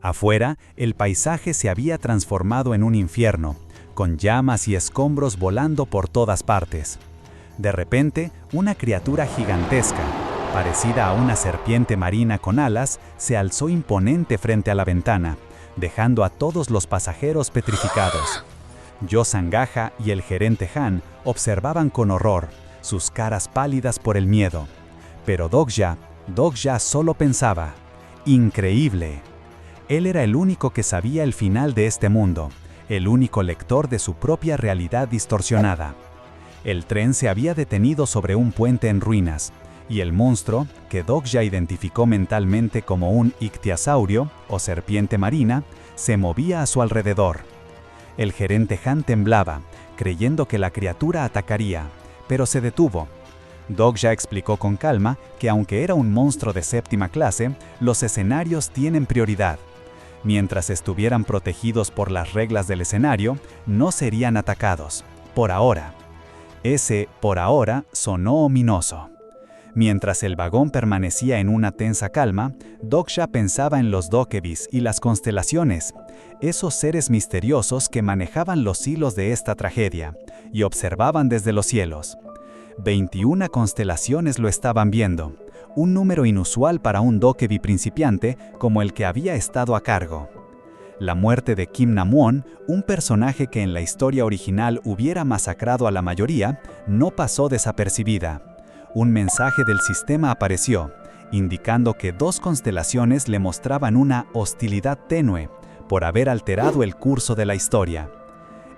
Afuera, el paisaje se había transformado en un infierno, con llamas y escombros volando por todas partes. De repente, una criatura gigantesca, parecida a una serpiente marina con alas, se alzó imponente frente a la ventana, dejando a todos los pasajeros petrificados. Yu Sang-ga y el gerente Han observaban con horror, sus caras pálidas por el miedo. Pero Doksha solo pensaba, ¡increíble! Él era el único que sabía el final de este mundo, el único lector de su propia realidad distorsionada. El tren se había detenido sobre un puente en ruinas, y el monstruo, que Doksha identificó mentalmente como un ictiosaurio o serpiente marina, se movía a su alrededor. El gerente Han temblaba, creyendo que la criatura atacaría, pero se detuvo. Dokja explicó con calma que aunque era un monstruo de séptima clase, los escenarios tienen prioridad. Mientras estuvieran protegidos por las reglas del escenario, no serían atacados. Por ahora. Ese "por ahora" sonó ominoso. Mientras el vagón permanecía en una tensa calma, Dokja pensaba en los Dokebis y las constelaciones, esos seres misteriosos que manejaban los hilos de esta tragedia, y observaban desde los cielos. 21 constelaciones lo estaban viendo, un número inusual para un Dokebi principiante como el que había estado a cargo. La muerte de Kim Namwon, un personaje que en la historia original hubiera masacrado a la mayoría, no pasó desapercibida. Un mensaje del sistema apareció, indicando que 2 constelaciones le mostraban una hostilidad tenue por haber alterado el curso de la historia.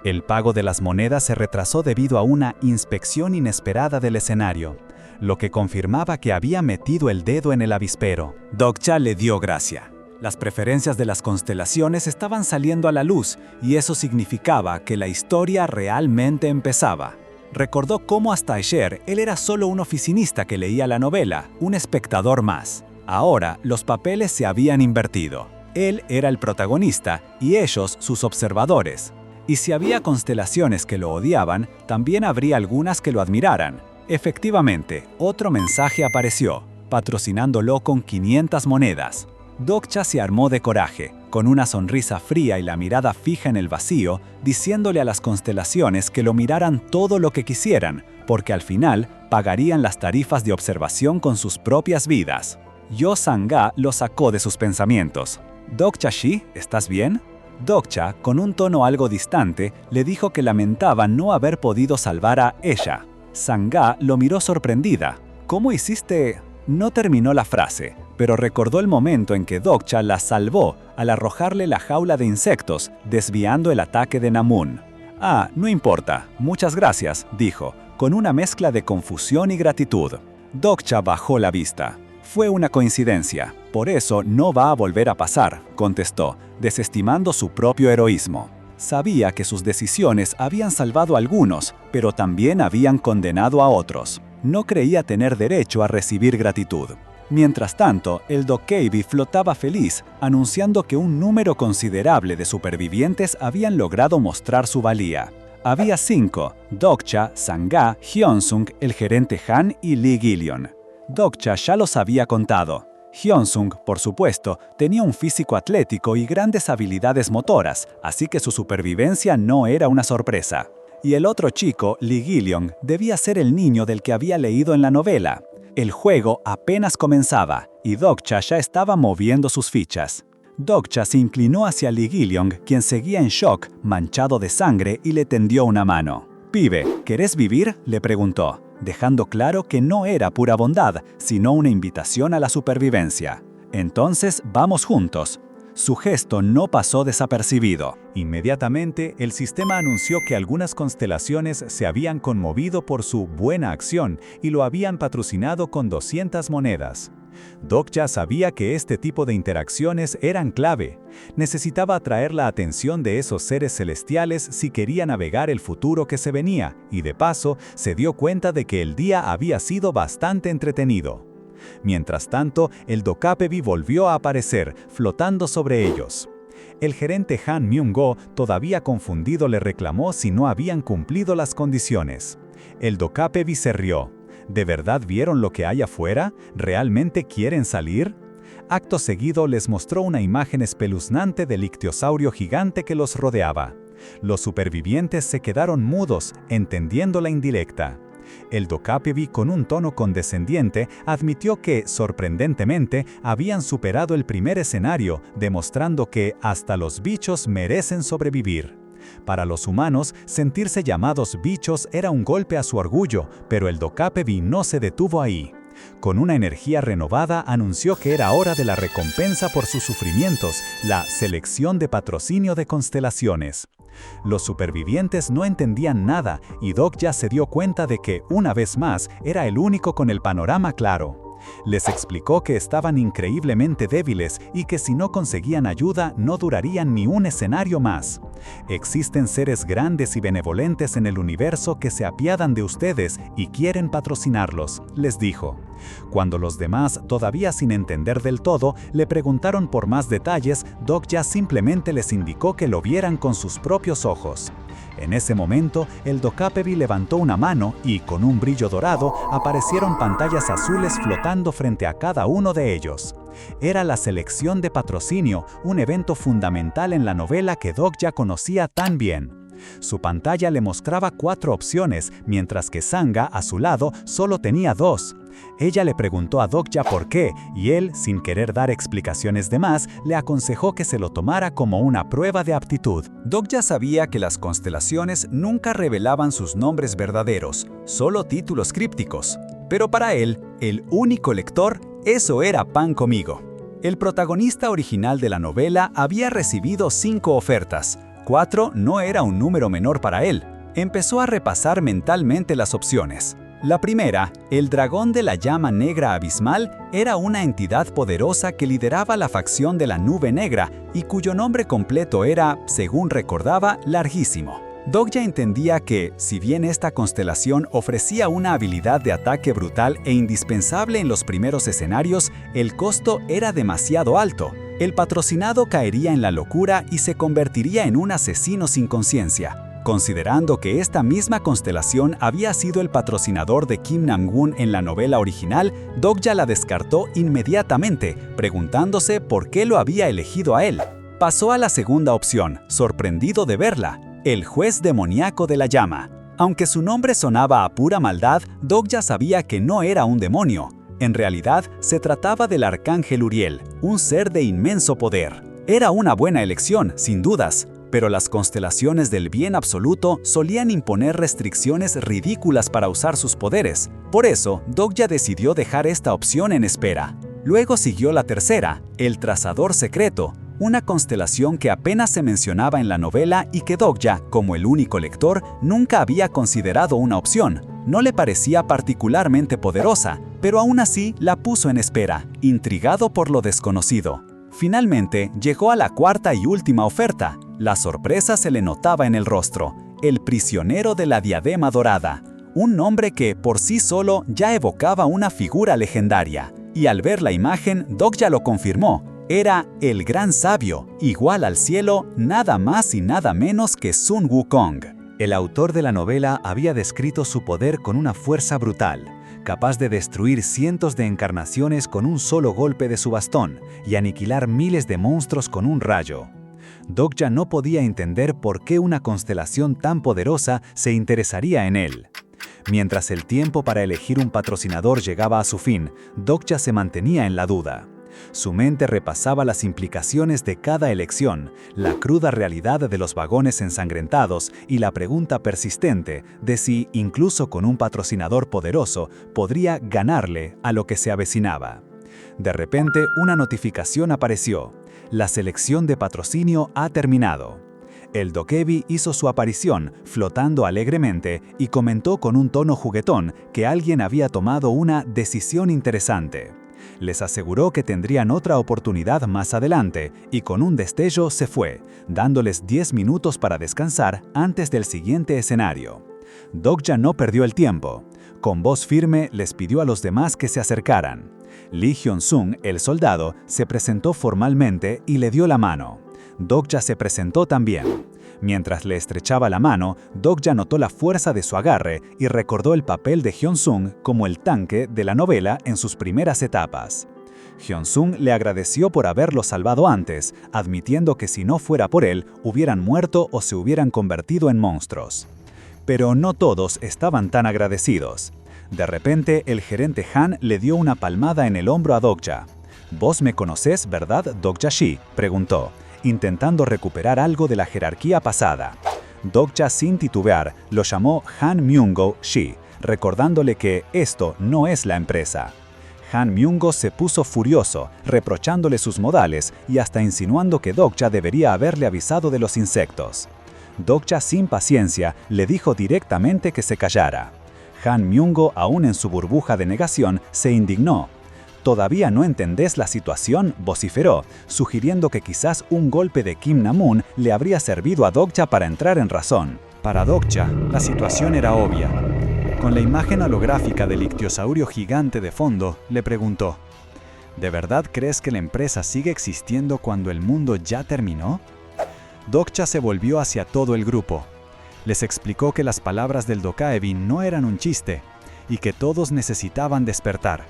El pago de las monedas se retrasó debido a una inspección inesperada del escenario, lo que confirmaba que había metido el dedo en el avispero. Dokja le dio gracia. Las preferencias de las constelaciones estaban saliendo a la luz y eso significaba que la historia realmente empezaba. Recordó cómo hasta ayer él era solo un oficinista que leía la novela, un espectador más. Ahora los papeles se habían invertido. Él era el protagonista y ellos sus observadores. Y si había constelaciones que lo odiaban, también habría algunas que lo admiraran. Efectivamente, otro mensaje apareció, patrocinándolo con 500 monedas. Dokja se armó de coraje, con una sonrisa fría y la mirada fija en el vacío, diciéndole a las constelaciones que lo miraran todo lo que quisieran, porque al final pagarían las tarifas de observación con sus propias vidas. Yo Sang-ga lo sacó de sus pensamientos. «Dokja-shi, ¿estás bien?» Dokja, con un tono algo distante, le dijo que lamentaba no haber podido salvar a ella. Sang-ga lo miró sorprendida. «¿Cómo hiciste...?» No terminó la frase, pero recordó el momento en que Dokja la salvó al arrojarle la jaula de insectos, desviando el ataque de Namun. «Ah, no importa, muchas gracias», dijo, con una mezcla de confusión y gratitud. Dokja bajó la vista. «Fue una coincidencia, por eso no va a volver a pasar», contestó, desestimando su propio heroísmo. Sabía que sus decisiones habían salvado a algunos, pero también habían condenado a otros. No creía tener derecho a recibir gratitud. Mientras tanto, el Dokebi flotaba feliz, anunciando que un número considerable de supervivientes habían logrado mostrar su valía. Había 5, Dokja, Sang-ga, Hyun-sung, el gerente Han y Lee Gillion. Dokja ya los había contado. Hyun-sung, por supuesto, tenía un físico atlético y grandes habilidades motoras, así que su supervivencia no era una sorpresa. Y el otro chico, Lee Gillion, debía ser el niño del que había leído en la novela. El juego apenas comenzaba, y Dokja ya estaba moviendo sus fichas. Dokja se inclinó hacia Lee Gillion, quien seguía en shock, manchado de sangre, y le tendió una mano. «Pibe, ¿querés vivir?», le preguntó, dejando claro que no era pura bondad, sino una invitación a la supervivencia. «Entonces, vamos juntos». Su gesto no pasó desapercibido. Inmediatamente, el sistema anunció que algunas constelaciones se habían conmovido por su buena acción y lo habían patrocinado con 200 monedas. Dokja sabía que este tipo de interacciones eran clave. Necesitaba atraer la atención de esos seres celestiales si quería navegar el futuro que se venía, y de paso, se dio cuenta de que el día había sido bastante entretenido. Mientras tanto, el Dokebi volvió a aparecer, flotando sobre ellos. El gerente Han Myung-go, todavía confundido, le reclamó si no habían cumplido las condiciones. El Dokebi se rió. ¿De verdad vieron lo que hay afuera? ¿Realmente quieren salir? Acto seguido les mostró una imagen espeluznante del ictiosaurio gigante que los rodeaba. Los supervivientes se quedaron mudos, entendiendo la indirecta. El Dokebi, con un tono condescendiente, admitió que, sorprendentemente, habían superado el primer escenario, demostrando que hasta los bichos merecen sobrevivir. Para los humanos, sentirse llamados bichos era un golpe a su orgullo, pero el Dokebi no se detuvo ahí. Con una energía renovada, anunció que era hora de la recompensa por sus sufrimientos, la selección de patrocinio de constelaciones. Los supervivientes no entendían nada y Dokja se dio cuenta de que, una vez más, era el único con el panorama claro. Les explicó que estaban increíblemente débiles y que si no conseguían ayuda no durarían ni un escenario más. Existen seres grandes y benevolentes en el universo que se apiadan de ustedes y quieren patrocinarlos, les dijo. Cuando los demás, todavía sin entender del todo, le preguntaron por más detalles, Dokja simplemente les indicó que lo vieran con sus propios ojos. En ese momento, el Dokapevi levantó una mano y, con un brillo dorado, aparecieron pantallas azules flotando frente a cada uno de ellos. Era la selección de patrocinio, un evento fundamental en la novela que Dokja conocía tan bien. Su pantalla le mostraba 4 opciones, mientras que Sangha, a su lado, solo tenía 2. Ella le preguntó a Dokja por qué, y él, sin querer dar explicaciones de más, le aconsejó que se lo tomara como una prueba de aptitud. Dokja sabía que las constelaciones nunca revelaban sus nombres verdaderos, solo títulos crípticos. Pero para él, el único lector, eso era pan conmigo. El protagonista original de la novela había recibido 5 ofertas. 4 no era un número menor para él. Empezó a repasar mentalmente las opciones. La primera, el dragón de la llama negra abismal, era una entidad poderosa que lideraba la facción de la nube negra y cuyo nombre completo era, según recordaba, larguísimo. Dokja entendía que, si bien esta constelación ofrecía una habilidad de ataque brutal e indispensable en los primeros escenarios, el costo era demasiado alto. El patrocinado caería en la locura y se convertiría en un asesino sin conciencia. Considerando que esta misma constelación había sido el patrocinador de Kim Nam-gun en la novela original, Dokja la descartó inmediatamente, preguntándose por qué lo había elegido a él. Pasó a la segunda opción, sorprendido de verla, el juez demoníaco de la llama. Aunque su nombre sonaba a pura maldad, Dokja sabía que no era un demonio. En realidad, se trataba del arcángel Uriel, un ser de inmenso poder. Era una buena elección, sin dudas, pero las constelaciones del bien absoluto solían imponer restricciones ridículas para usar sus poderes. Por eso, Dokja decidió dejar esta opción en espera. Luego siguió la tercera, el trazador secreto, una constelación que apenas se mencionaba en la novela y que Dokja, como el único lector, nunca había considerado una opción. No le parecía particularmente poderosa, pero aún así la puso en espera, intrigado por lo desconocido. Finalmente, llegó a la cuarta y última oferta. La sorpresa se le notaba en el rostro, el prisionero de la diadema dorada, un nombre que, por sí solo, ya evocaba una figura legendaria. Y al ver la imagen, Dokja lo confirmó. Era el gran sabio, igual al cielo, nada más y nada menos que Sun Wukong. El autor de la novela había descrito su poder con una fuerza brutal, capaz de destruir cientos de encarnaciones con un solo golpe de su bastón y aniquilar miles de monstruos con un rayo. Dokja no podía entender por qué una constelación tan poderosa se interesaría en él. Mientras el tiempo para elegir un patrocinador llegaba a su fin, Dokja se mantenía en la duda. Su mente repasaba las implicaciones de cada elección, la cruda realidad de los vagones ensangrentados y la pregunta persistente de si, incluso con un patrocinador poderoso, podría ganarle a lo que se avecinaba. De repente, una notificación apareció. La selección de patrocinio ha terminado. El Dokebi hizo su aparición, flotando alegremente, y comentó con un tono juguetón que alguien había tomado una decisión interesante. Les aseguró que tendrían otra oportunidad más adelante, y con un destello se fue, dándoles 10 minutos para descansar antes del siguiente escenario. Dokja no perdió el tiempo. Con voz firme les pidió a los demás que se acercaran. Lee Hyun-sung, el soldado, se presentó formalmente y le dio la mano. Dokja se presentó también. Mientras le estrechaba la mano, Dokja notó la fuerza de su agarre y recordó el papel de Hyun-sung como el tanque de la novela en sus primeras etapas. Hyun-sung le agradeció por haberlo salvado antes, admitiendo que si no fuera por él, hubieran muerto o se hubieran convertido en monstruos. Pero no todos estaban tan agradecidos. De repente, el gerente Han le dio una palmada en el hombro a Dokja. «¿Vos me conocés, verdad, Dokja-shi?», preguntó, intentando recuperar algo de la jerarquía pasada. Dokja, sin titubear, lo llamó Han Myung-go-shi, recordándole que esto no es la empresa. Han Myung-go se puso furioso, reprochándole sus modales y hasta insinuando que Dokja debería haberle avisado de los insectos. Dokja, sin paciencia, le dijo directamente que se callara. Han Myung-go, aún en su burbuja de negación, se indignó. ¿Todavía no entendés la situación?, vociferó, sugiriendo que quizás un golpe de Kim Na-moon le habría servido a Dokja para entrar en razón. Para Dokja, la situación era obvia. Con la imagen holográfica del ictiosaurio gigante de fondo, le preguntó: ¿de verdad crees que la empresa sigue existiendo cuando el mundo ya terminó? Dokja se volvió hacia todo el grupo. Les explicó que las palabras del Dokaebi no eran un chiste y que todos necesitaban despertar.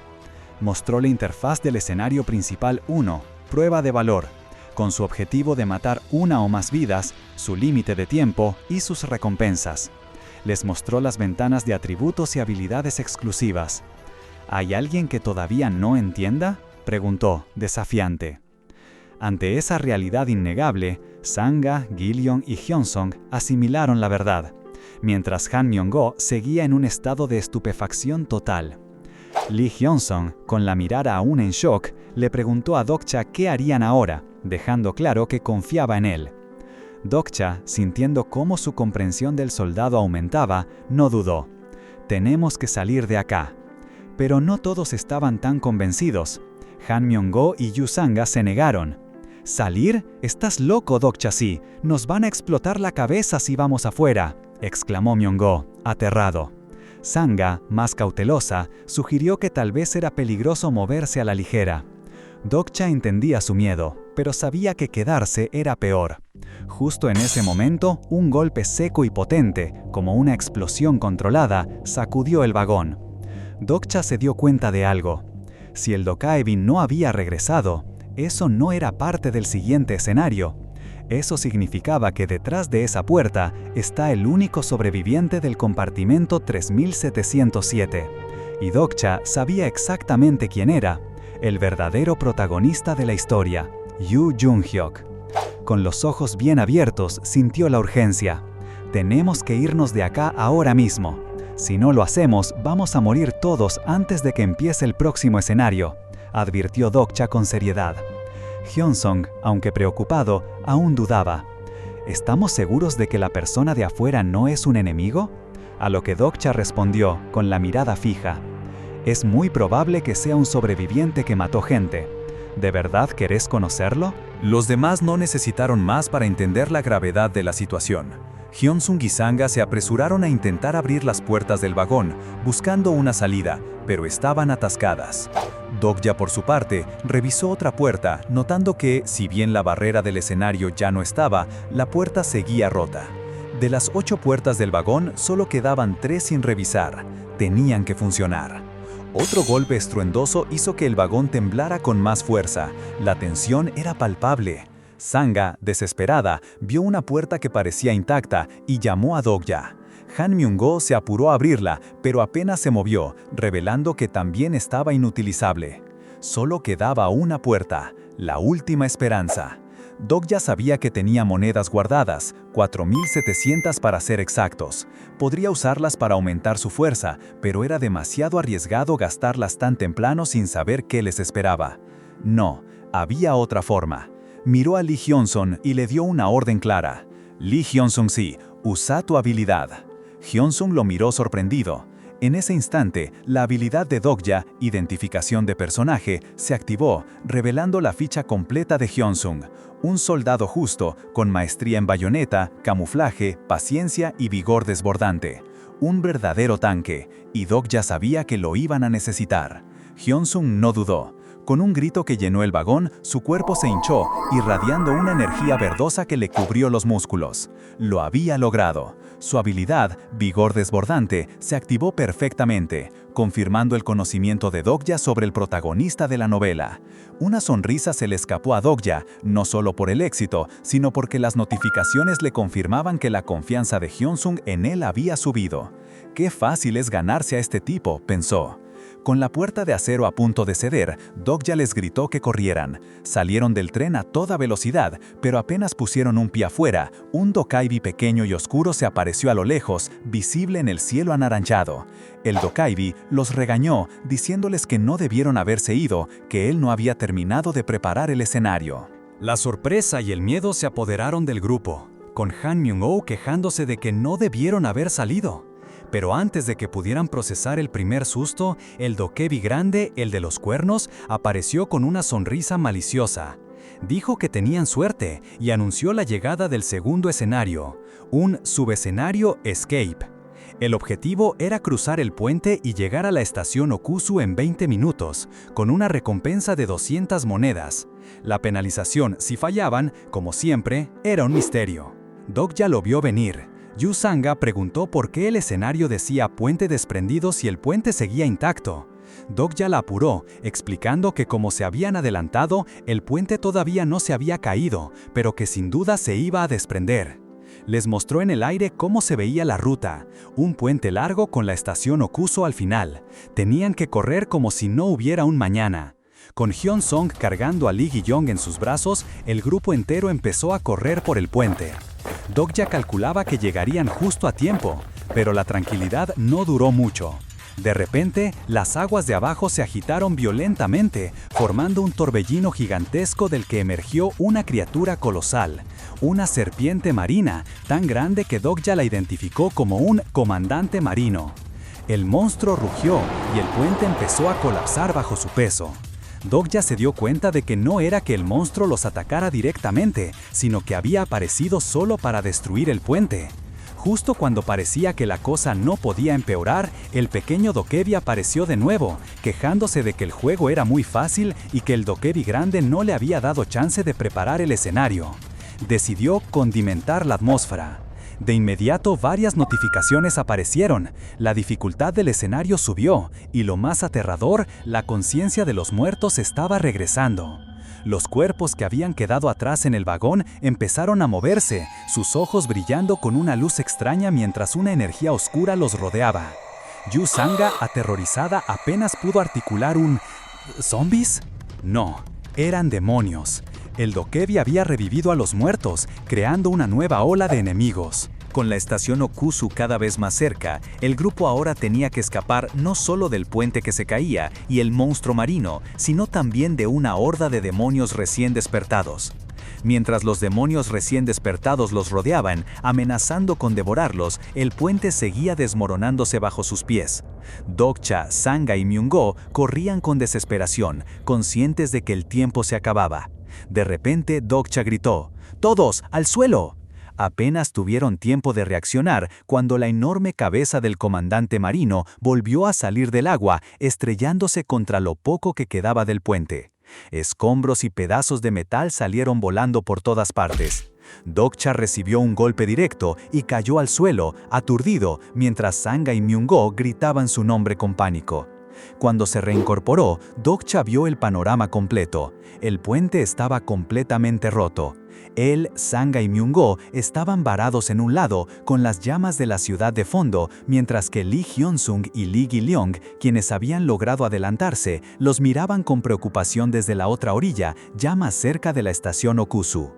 Mostró la interfaz del escenario principal 1, prueba de valor, con su objetivo de matar una o más vidas, su límite de tiempo y sus recompensas. Les mostró las ventanas de atributos y habilidades exclusivas. ¿Hay alguien que todavía no entienda?, preguntó, desafiante. Ante esa realidad innegable, Sangha, Gillion y Hyunsung asimilaron la verdad, mientras Han Myung-go seguía en un estado de estupefacción total. Lee Hyun-sung, con la mirada aún en shock, le preguntó a Dokja qué harían ahora, dejando claro que confiaba en él. Dokja, sintiendo cómo su comprensión del soldado aumentaba, no dudó. «Tenemos que salir de acá». Pero no todos estaban tan convencidos. Han Myung-go y Yu Sangha se negaron. «¿Salir? Estás loco, Dokja-si. Nos van a explotar la cabeza si vamos afuera», exclamó Myung-go, aterrado. Sangha, más cautelosa, sugirió que tal vez era peligroso moverse a la ligera. Dokja entendía su miedo, pero sabía que quedarse era peor. Justo en ese momento, un golpe seco y potente, como una explosión controlada, sacudió el vagón. Dokja se dio cuenta de algo. Si el Dokaebi no había regresado, eso no era parte del siguiente escenario. Eso significaba que detrás de esa puerta está el único sobreviviente del compartimento 3707. Y Dokja sabía exactamente quién era, el verdadero protagonista de la historia, Yu Jung-hyuk. Con los ojos bien abiertos, sintió la urgencia. «Tenemos que irnos de acá ahora mismo. Si no lo hacemos, vamos a morir todos antes de que empiece el próximo escenario», advirtió Dokja con seriedad. Hyun-sung, aunque preocupado, aún dudaba. ¿Estamos seguros de que la persona de afuera no es un enemigo? A lo que Dokja respondió, con la mirada fija: «Es muy probable que sea un sobreviviente que mató gente. ¿De verdad querés conocerlo?». Los demás no necesitaron más para entender la gravedad de la situación. Hyun-sung y Sangha se apresuraron a intentar abrir las puertas del vagón, buscando una salida, pero estaban atascadas. Dokja, por su parte, revisó otra puerta, notando que, si bien la barrera del escenario ya no estaba, la puerta seguía rota. De las 8 puertas del vagón, solo quedaban 3 sin revisar. Tenían que funcionar. Otro golpe estruendoso hizo que el vagón temblara con más fuerza. La tensión era palpable. Sangha, desesperada, vio una puerta que parecía intacta y llamó a Dokja. Han Myung-go se apuró a abrirla, pero apenas se movió, revelando que también estaba inutilizable. Solo quedaba una puerta, la última esperanza. Dokja sabía que tenía monedas guardadas, 4.700 para ser exactos. Podría usarlas para aumentar su fuerza, pero era demasiado arriesgado gastarlas tan temprano sin saber qué les esperaba. No, había otra forma. Miró a Lee Hyun-sung y le dio una orden clara. «Lee Hyun-sung, sí, usa tu habilidad». Hyun-sung lo miró sorprendido. En ese instante, la habilidad de Dokja, identificación de personaje, se activó, revelando la ficha completa de Hyun-sung. Un soldado justo, con maestría en bayoneta, camuflaje, paciencia y vigor desbordante. Un verdadero tanque, y Dokja sabía que lo iban a necesitar. Hyun-sung no dudó. Con un grito que llenó el vagón, su cuerpo se hinchó, irradiando una energía verdosa que le cubrió los músculos. Lo había logrado. Su habilidad, vigor desbordante, se activó perfectamente, confirmando el conocimiento de Dokja sobre el protagonista de la novela. Una sonrisa se le escapó a Dokja, no solo por el éxito, sino porque las notificaciones le confirmaban que la confianza de Hyun-sung en él había subido. «Qué fácil es ganarse a este tipo», pensó. Con la puerta de acero a punto de ceder, Dokja les gritó que corrieran. Salieron del tren a toda velocidad, pero apenas pusieron un pie afuera, un Dokaebi pequeño y oscuro se apareció a lo lejos, visible en el cielo anaranjado. El Dokaebi los regañó, diciéndoles que no debieron haberse ido, que él no había terminado de preparar el escenario. La sorpresa y el miedo se apoderaron del grupo, con Han Myung-go quejándose de que no debieron haber salido. Pero antes de que pudieran procesar el primer susto, el dokebi grande, el de los cuernos, apareció con una sonrisa maliciosa. Dijo que tenían suerte y anunció la llegada del segundo escenario, un subescenario Escape. El objetivo era cruzar el puente y llegar a la estación Okusu en 20 minutos, con una recompensa de 200 monedas. La penalización, si fallaban, como siempre, era un misterio. Dokja lo vio venir. Yu Sanga preguntó por qué el escenario decía puente desprendido si el puente seguía intacto. Dokja la apuró, explicando que como se habían adelantado, el puente todavía no se había caído, pero que sin duda se iba a desprender. Les mostró en el aire cómo se veía la ruta, un puente largo con la estación Okusu al final. Tenían que correr como si no hubiera un mañana. Con Hyun Song cargando a Lee Gi-young en sus brazos, el grupo entero empezó a correr por el puente. Dokja calculaba que llegarían justo a tiempo, pero la tranquilidad no duró mucho. De repente, las aguas de abajo se agitaron violentamente, formando un torbellino gigantesco del que emergió una criatura colosal, una serpiente marina, tan grande que Dokja la identificó como un comandante marino. El monstruo rugió y el puente empezó a colapsar bajo su peso. Dokja se dio cuenta de que no era que el monstruo los atacara directamente, sino que había aparecido solo para destruir el puente. Justo cuando parecía que la cosa no podía empeorar, el pequeño dokebi apareció de nuevo, quejándose de que el juego era muy fácil y que el dokebi grande no le había dado chance de preparar el escenario. Decidió condimentar la atmósfera. De inmediato varias notificaciones aparecieron, la dificultad del escenario subió, y lo más aterrador, la conciencia de los muertos estaba regresando. Los cuerpos que habían quedado atrás en el vagón empezaron a moverse, sus ojos brillando con una luz extraña mientras una energía oscura los rodeaba. Yu Sanga, aterrorizada, apenas pudo articular un ¿zombies? No, eran demonios. El dokebi había revivido a los muertos, creando una nueva ola de enemigos. Con la estación Okusu cada vez más cerca, el grupo ahora tenía que escapar no solo del puente que se caía y el monstruo marino, sino también de una horda de demonios recién despertados. Mientras los demonios recién despertados los rodeaban, amenazando con devorarlos, el puente seguía desmoronándose bajo sus pies. Dokja, Sanga y Myung-go corrían con desesperación, conscientes de que el tiempo se acababa. De repente, Dokja gritó: ¡Todos, al suelo! Apenas tuvieron tiempo de reaccionar cuando la enorme cabeza del comandante marino volvió a salir del agua, estrellándose contra lo poco que quedaba del puente. Escombros y pedazos de metal salieron volando por todas partes. Dokja recibió un golpe directo y cayó al suelo, aturdido, mientras Sanga y Myung-go gritaban su nombre con pánico. Cuando se reincorporó, Dokja vio el panorama completo. El puente estaba completamente roto. Él, Sanga y Myung-go estaban varados en un lado, con las llamas de la ciudad de fondo, mientras que Lee Hyun-sung y Lee Gi-leong, quienes habían logrado adelantarse, los miraban con preocupación desde la otra orilla, ya más cerca de la estación Okusu.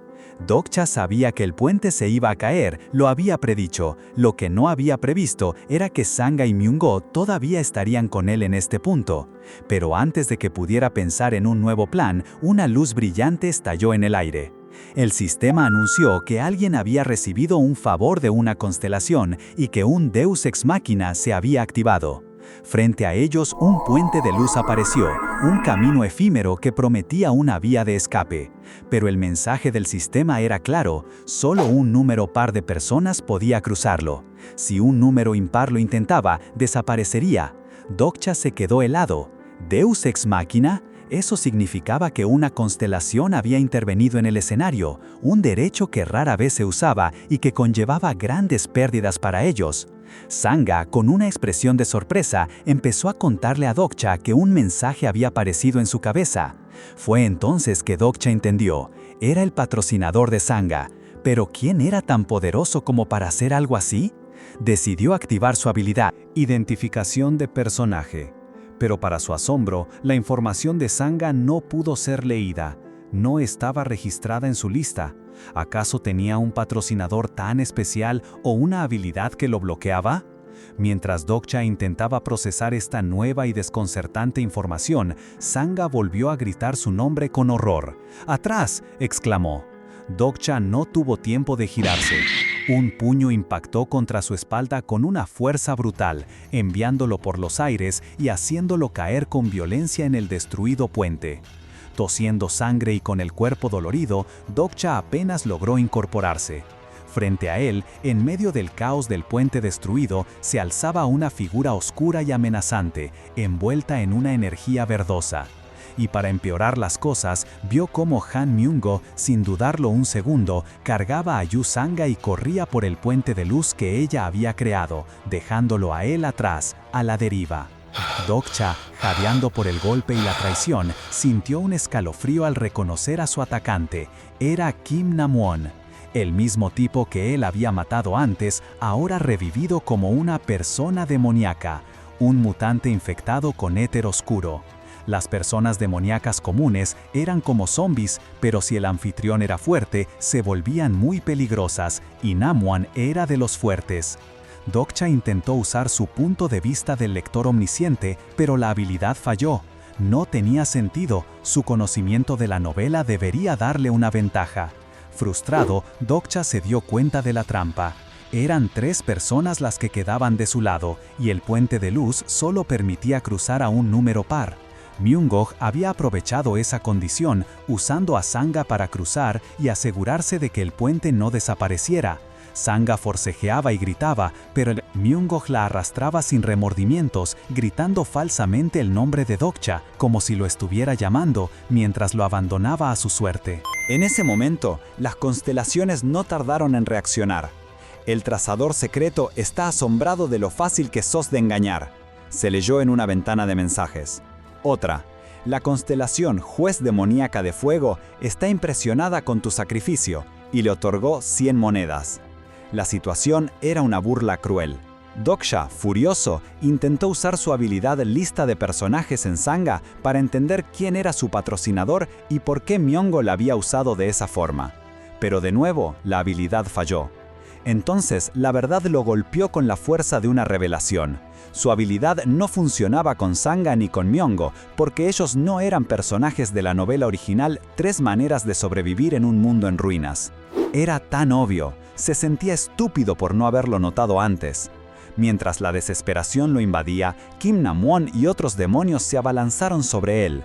Dokja sabía que el puente se iba a caer, lo había predicho. Lo que no había previsto era que Sanga y Myung-go todavía estarían con él en este punto. Pero antes de que pudiera pensar en un nuevo plan, una luz brillante estalló en el aire. El sistema anunció que alguien había recibido un favor de una constelación y que un Deus Ex Machina se había activado. Frente a ellos, un puente de luz apareció, un camino efímero que prometía una vía de escape. Pero el mensaje del sistema era claro: solo un número par de personas podía cruzarlo. Si un número impar lo intentaba, desaparecería. Dokja se quedó helado. ¿Deus Ex Machina? Eso significaba que una constelación había intervenido en el escenario, un derecho que rara vez se usaba y que conllevaba grandes pérdidas para ellos. Sanga, con una expresión de sorpresa, empezó a contarle a Dokja que un mensaje había aparecido en su cabeza. Fue entonces que Dokja entendió: era el patrocinador de Sanga. ¿Pero quién era tan poderoso como para hacer algo así? Decidió activar su habilidad, identificación de personaje. Pero para su asombro, la información de Sanga no pudo ser leída. No estaba registrada en su lista. ¿Acaso tenía un patrocinador tan especial o una habilidad que lo bloqueaba? Mientras Dokja intentaba procesar esta nueva y desconcertante información, Sanga volvió a gritar su nombre con horror. ¡Atrás!, exclamó. Dokcha no tuvo tiempo de girarse. Un puño impactó contra su espalda con una fuerza brutal, enviándolo por los aires y haciéndolo caer con violencia en el destruido puente. Tosiendo sangre y con el cuerpo dolorido, Dokcha apenas logró incorporarse. Frente a él, en medio del caos del puente destruido, se alzaba una figura oscura y amenazante, envuelta en una energía verdosa. Y para empeorar las cosas, vio cómo Han Myung-go, sin dudarlo un segundo, cargaba a Yu Sanga y corría por el puente de luz que ella había creado, dejándolo a él atrás, a la deriva. Dokcha, jadeando por el golpe y la traición, sintió un escalofrío al reconocer a su atacante. Era Kim Nam-won. El mismo tipo que él había matado antes, ahora revivido como una persona demoníaca, un mutante infectado con éter oscuro. Las personas demoníacas comunes eran como zombies, pero si el anfitrión era fuerte, se volvían muy peligrosas, y Nam-won era de los fuertes. Dokcha intentó usar su punto de vista del lector omnisciente, pero la habilidad falló. No tenía sentido, su conocimiento de la novela debería darle una ventaja. Frustrado, Dokcha se dio cuenta de la trampa. Eran 3 personas las que quedaban de su lado, y el puente de luz solo permitía cruzar a un número par. Myung-go había aprovechado esa condición, usando a Sanga para cruzar y asegurarse de que el puente no desapareciera. Sanga forcejeaba y gritaba, pero Myung-go la arrastraba sin remordimientos, gritando falsamente el nombre de Dokcha, como si lo estuviera llamando, mientras lo abandonaba a su suerte. En ese momento, las constelaciones no tardaron en reaccionar. El trazador secreto está asombrado de lo fácil que sos de engañar. Se leyó en una ventana de mensajes. Otra. La constelación Juez Demoníaca de Fuego está impresionada con tu sacrificio y le otorgó 100 monedas. La situación era una burla cruel. Dokcha, furioso, intentó usar su habilidad lista de personajes en Sanga para entender quién era su patrocinador y por qué Myung-go la había usado de esa forma. Pero de nuevo, la habilidad falló. Entonces, la verdad lo golpeó con la fuerza de una revelación. Su habilidad no funcionaba con Sanga ni con Myung-go, porque ellos no eran personajes de la novela original 3 maneras de sobrevivir en un mundo en ruinas. Era tan obvio, se sentía estúpido por no haberlo notado antes. Mientras la desesperación lo invadía, Kim Nam-won y otros demonios se abalanzaron sobre él.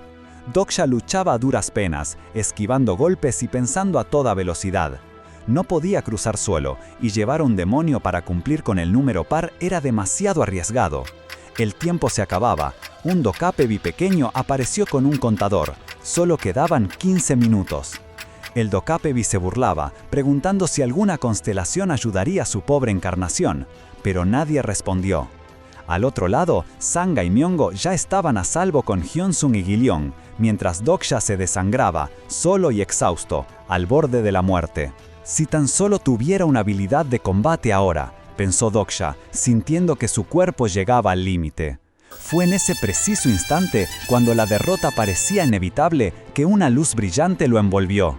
Dokcha luchaba a duras penas, esquivando golpes y pensando a toda velocidad. No podía cruzar suelo, y llevar a un demonio para cumplir con el número par era demasiado arriesgado. El tiempo se acababa. Un Dokapebi pequeño apareció con un contador. Solo quedaban 15 minutos. El Dokapebi se burlaba, preguntando si alguna constelación ayudaría a su pobre encarnación, pero nadie respondió. Al otro lado, Sanga y Myung-go ya estaban a salvo con Hyun-sung y Gi-leong, mientras Dokcha se desangraba, solo y exhausto, al borde de la muerte. Si tan solo tuviera una habilidad de combate ahora, pensó Dokcha, sintiendo que su cuerpo llegaba al límite. Fue en ese preciso instante, cuando la derrota parecía inevitable, que una luz brillante lo envolvió.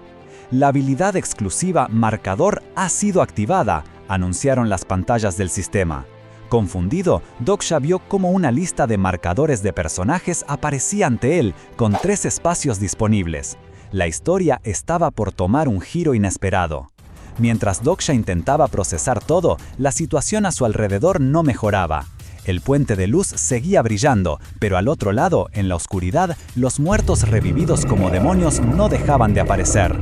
La habilidad exclusiva Marcador ha sido activada, anunciaron las pantallas del sistema. Confundido, Dokcha vio cómo una lista de marcadores de personajes aparecía ante él, con 3 espacios disponibles. La historia estaba por tomar un giro inesperado. Mientras Dokcha intentaba procesar todo, la situación a su alrededor no mejoraba. El puente de luz seguía brillando, pero al otro lado, en la oscuridad, los muertos revividos como demonios no dejaban de aparecer.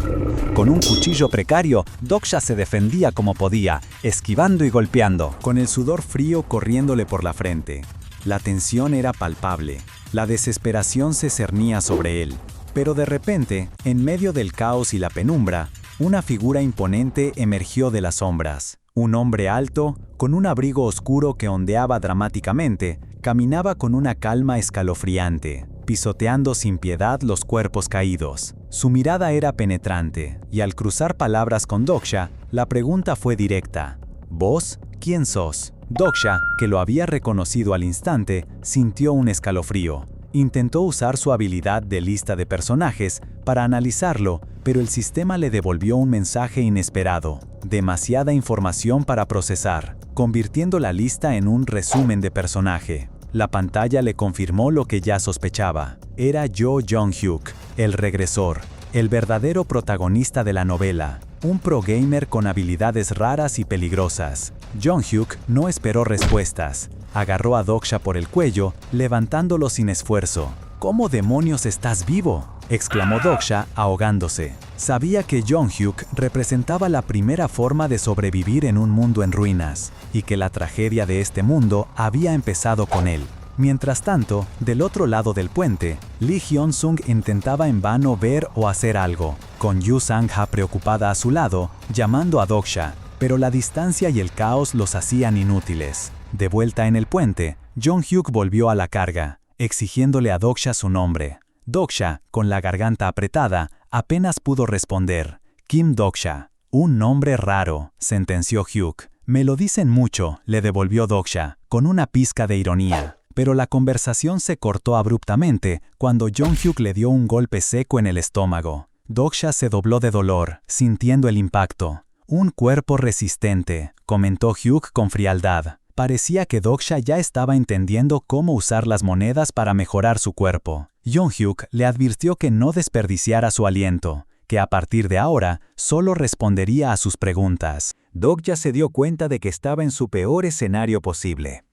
Con un cuchillo precario, Dokcha se defendía como podía, esquivando y golpeando, con el sudor frío corriéndole por la frente. La tensión era palpable, la desesperación se cernía sobre él. Pero de repente, en medio del caos y la penumbra, una figura imponente emergió de las sombras. Un hombre alto, con un abrigo oscuro que ondeaba dramáticamente, caminaba con una calma escalofriante, pisoteando sin piedad los cuerpos caídos. Su mirada era penetrante, y al cruzar palabras con Dokcha, la pregunta fue directa. ¿Vos? ¿Quién sos? Dokcha, que lo había reconocido al instante, sintió un escalofrío. Intentó usar su habilidad de lista de personajes para analizarlo, pero el sistema le devolvió un mensaje inesperado. Demasiada información para procesar, convirtiendo la lista en un resumen de personaje. La pantalla le confirmó lo que ya sospechaba. Era Jo Jong-hyuk, el regresor, el verdadero protagonista de la novela. un pro gamer con habilidades raras y peligrosas. Jong-hyuk no esperó respuestas. Agarró a Doksha por el cuello, levantándolo sin esfuerzo. ¿Cómo demonios estás vivo?, exclamó Doksha, ahogándose. Sabía que Jong-hyuk representaba la primera forma de sobrevivir en un mundo en ruinas, y que la tragedia de este mundo había empezado con él. Mientras tanto, del otro lado del puente, Lee Hyun-sung intentaba en vano ver o hacer algo, con Yu Sang-ha preocupada a su lado, llamando a Doksha, pero la distancia y el caos los hacían inútiles. De vuelta en el puente, Jong-hyuk volvió a la carga, exigiéndole a Doksha su nombre. Doksha, con la garganta apretada, apenas pudo responder. Kim Doksha. Un nombre raro, sentenció Hyuk. Me lo dicen mucho, le devolvió Doksha, con una pizca de ironía. Pero la conversación se cortó abruptamente cuando Jong-hyuk le dio un golpe seco en el estómago. Doksha se dobló de dolor, sintiendo el impacto. Un cuerpo resistente, comentó Hyuk con frialdad. Parecía que Doksha ya estaba entendiendo cómo usar las monedas para mejorar su cuerpo. Jong-hyuk le advirtió que no desperdiciara su aliento, que a partir de ahora solo respondería a sus preguntas. Doksha se dio cuenta de que estaba en su peor escenario posible.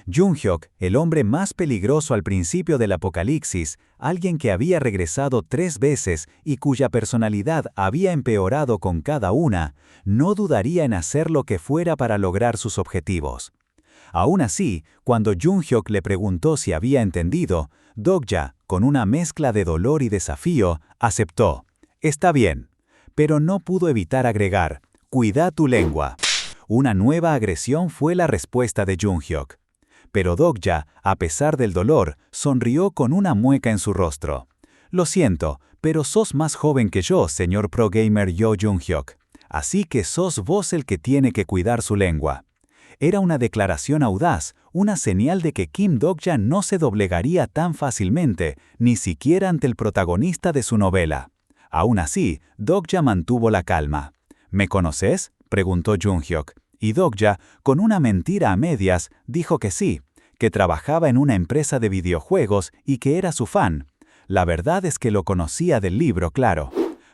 Jung-hyuk, el hombre más peligroso al principio del apocalipsis, alguien que había regresado 3 veces y cuya personalidad había empeorado con cada una, no dudaría en hacer lo que fuera para lograr sus objetivos. Aún así, cuando Jung-hyuk le preguntó si había entendido, Doksha, con una mezcla de dolor y desafío, aceptó. Está bien, pero no pudo evitar agregar, cuida tu lengua. Una nueva agresión fue la respuesta de Jung-hyuk. Pero Doksha, a pesar del dolor, sonrió con una mueca en su rostro. Lo siento, pero sos más joven que yo, señor pro gamer Yo Jung-hyuk. Así que sos vos el que tiene que cuidar su lengua. Era una declaración audaz, una señal de que Kim Doksha no se doblegaría tan fácilmente, ni siquiera ante el protagonista de su novela. Aún así, Doksha mantuvo la calma. ¿Me conoces?, preguntó Jung-hyuk. Y Doksha, con una mentira a medias, dijo que sí, que trabajaba en una empresa de videojuegos y que era su fan. La verdad es que lo conocía del libro, claro.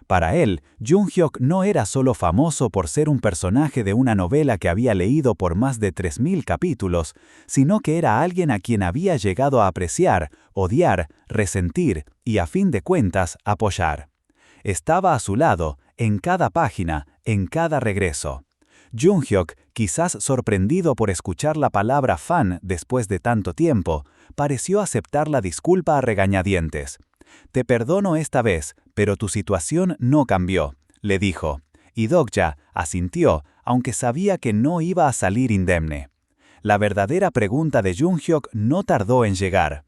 Para él, Jung-hyuk no era solo famoso por ser un personaje de una novela que había leído por más de 3000 capítulos, sino que era alguien a quien había llegado a apreciar, odiar, resentir y, a fin de cuentas, apoyar. Estaba a su lado, en cada página, en cada regreso. Jung-hyuk, quizás sorprendido por escuchar la palabra fan después de tanto tiempo, pareció aceptar la disculpa a regañadientes. Te perdono esta vez, pero tu situación no cambió, le dijo. Y Doksha asintió, aunque sabía que no iba a salir indemne. La verdadera pregunta de Jung-hyuk no tardó en llegar.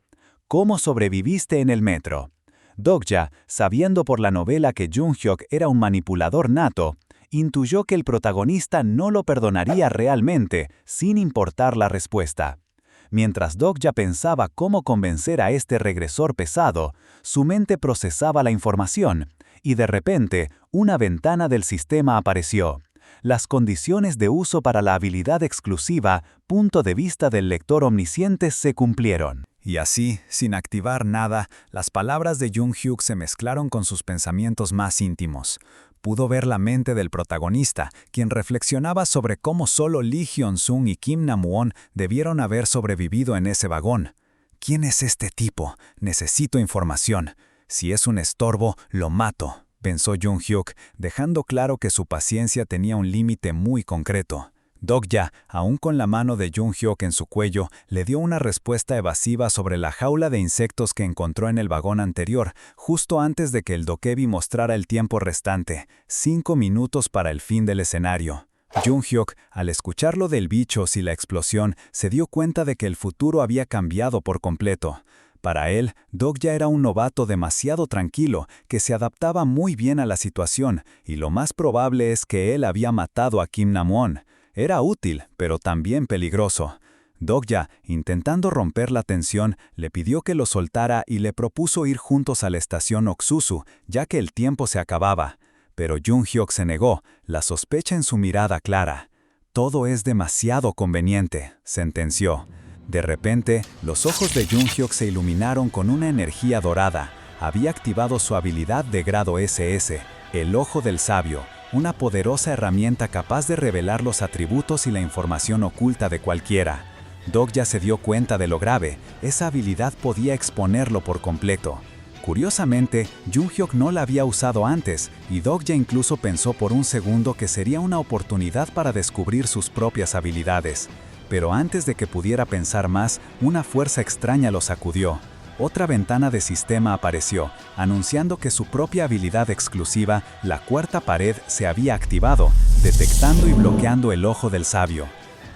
¿Cómo sobreviviste en el metro? Doksha, sabiendo por la novela que Jung-hyuk era un manipulador nato, intuyó que el protagonista no lo perdonaría realmente, sin importar la respuesta. Mientras Doksha pensaba cómo convencer a este regresor pesado, su mente procesaba la información, y de repente, una ventana del sistema apareció. Las condiciones de uso para la habilidad exclusiva, punto de vista del lector omnisciente, se cumplieron. Y así, sin activar nada, las palabras de Jung-hyuk se mezclaron con sus pensamientos más íntimos. Pudo ver la mente del protagonista, quien reflexionaba sobre cómo solo Lee Hyun-sung y Kim Nam-won debieron haber sobrevivido en ese vagón. ¿Quién es este tipo? Necesito información. Si es un estorbo, lo mato, pensó Jung-hyuk, dejando claro que su paciencia tenía un límite muy concreto. Doksha, aún con la mano de Jung-hyuk en su cuello, le dio una respuesta evasiva sobre la jaula de insectos que encontró en el vagón anterior, justo antes de que el dokebi mostrara el tiempo restante, 5 minutos para el fin del escenario. Jung-hyuk, al escuchar lo del bichos y la explosión, se dio cuenta de que el futuro había cambiado por completo. Para él, Doksha era un novato demasiado tranquilo, que se adaptaba muy bien a la situación, y lo más probable es que él había matado a Kim Nam-won. Era útil, pero también peligroso. Doksha, intentando romper la tensión, le pidió que lo soltara y le propuso ir juntos a la estación Oksusu, ya que el tiempo se acababa. Pero Jung-hyuk se negó, la sospecha en su mirada clara. Todo es demasiado conveniente, sentenció. De repente, los ojos de Jung-hyuk se iluminaron con una energía dorada. Había activado su habilidad de grado SS, el Ojo del Sabio, una poderosa herramienta capaz de revelar los atributos y la información oculta de cualquiera. Dokja se dio cuenta de lo grave, esa habilidad podía exponerlo por completo. Curiosamente, Junghyuk no la había usado antes, y Dokja incluso pensó por un segundo que sería una oportunidad para descubrir sus propias habilidades. Pero antes de que pudiera pensar más, una fuerza extraña lo sacudió. Otra ventana de sistema apareció, anunciando que su propia habilidad exclusiva, la cuarta pared, se había activado, detectando y bloqueando el ojo del sabio.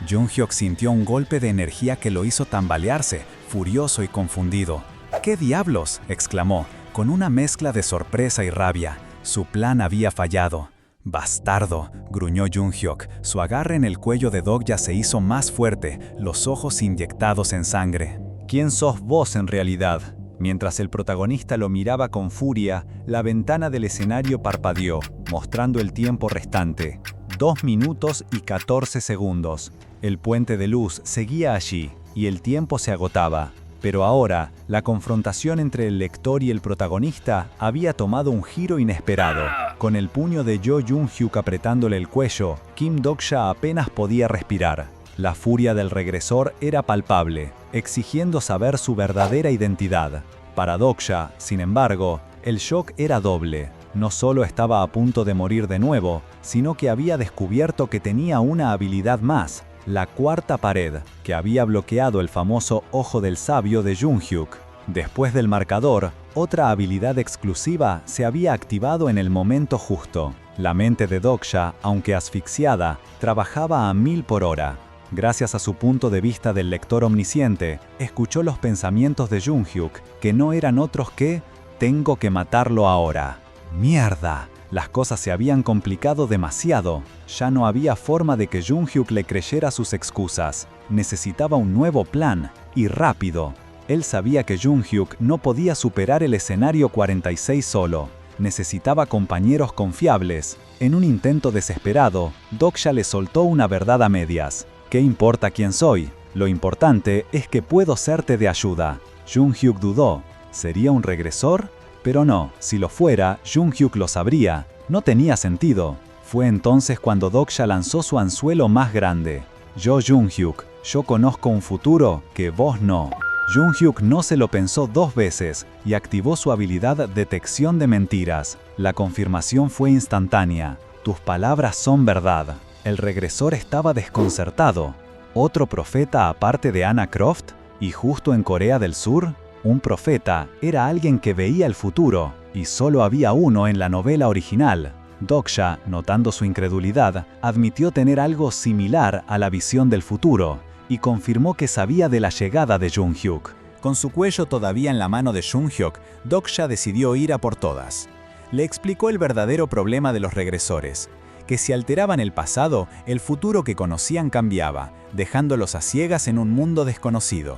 Junghyuk sintió un golpe de energía que lo hizo tambalearse, furioso y confundido. «¿Qué diablos?», exclamó, con una mezcla de sorpresa y rabia. Su plan había fallado. «Bastardo», gruñó Junghyuk. Su agarre en el cuello de Dokja se hizo más fuerte, los ojos inyectados en sangre. ¿Quién sos vos en realidad? Mientras el protagonista lo miraba con furia, la ventana del escenario parpadeó, mostrando el tiempo restante. 2 minutos y 14 segundos. El puente de luz seguía allí, y el tiempo se agotaba. Pero ahora, la confrontación entre el lector y el protagonista había tomado un giro inesperado. Con el puño de Jo Junghyuk apretándole el cuello, Kim Dokja apenas podía respirar. La furia del regresor era palpable, exigiendo saber su verdadera identidad. Para Dokja, sin embargo, el shock era doble. No solo estaba a punto de morir de nuevo, sino que había descubierto que tenía una habilidad más, la cuarta pared, que había bloqueado el famoso ojo del sabio de Junghyuk. Después del marcador, otra habilidad exclusiva se había activado en el momento justo. La mente de Dokja, aunque asfixiada, trabajaba a 1000 por hora. Gracias a su punto de vista del lector omnisciente, escuchó los pensamientos de Junghyuk, que no eran otros que «tengo que matarlo ahora». ¡Mierda! Las cosas se habían complicado demasiado. Ya no había forma de que Junghyuk le creyera sus excusas. Necesitaba un nuevo plan, y rápido. Él sabía que Junghyuk no podía superar el escenario 46 solo. Necesitaba compañeros confiables. En un intento desesperado, Dokja le soltó una verdad a medias. ¿Qué importa quién soy? Lo importante es que puedo serte de ayuda. Junghyuk dudó. ¿Sería un regresor? Pero no, si lo fuera, Junghyuk lo sabría. No tenía sentido. Fue entonces cuando Dokja lanzó su anzuelo más grande. Yo Junghyuk, yo conozco un futuro que vos no. Junghyuk no se lo pensó 2 veces y activó su habilidad Detección de Mentiras. La confirmación fue instantánea. Tus palabras son verdad. El regresor estaba desconcertado. ¿Otro profeta aparte de Anna Croft? ¿Y justo en Corea del Sur? Un profeta era alguien que veía el futuro, y solo había uno en la novela original. Dokja, notando su incredulidad, admitió tener algo similar a la visión del futuro, y confirmó que sabía de la llegada de Junghyuk. Con su cuello todavía en la mano de Junghyuk, Dokja decidió ir a por todas. Le explicó el verdadero problema de los regresores, que si alteraban el pasado, el futuro que conocían cambiaba, dejándolos a ciegas en un mundo desconocido.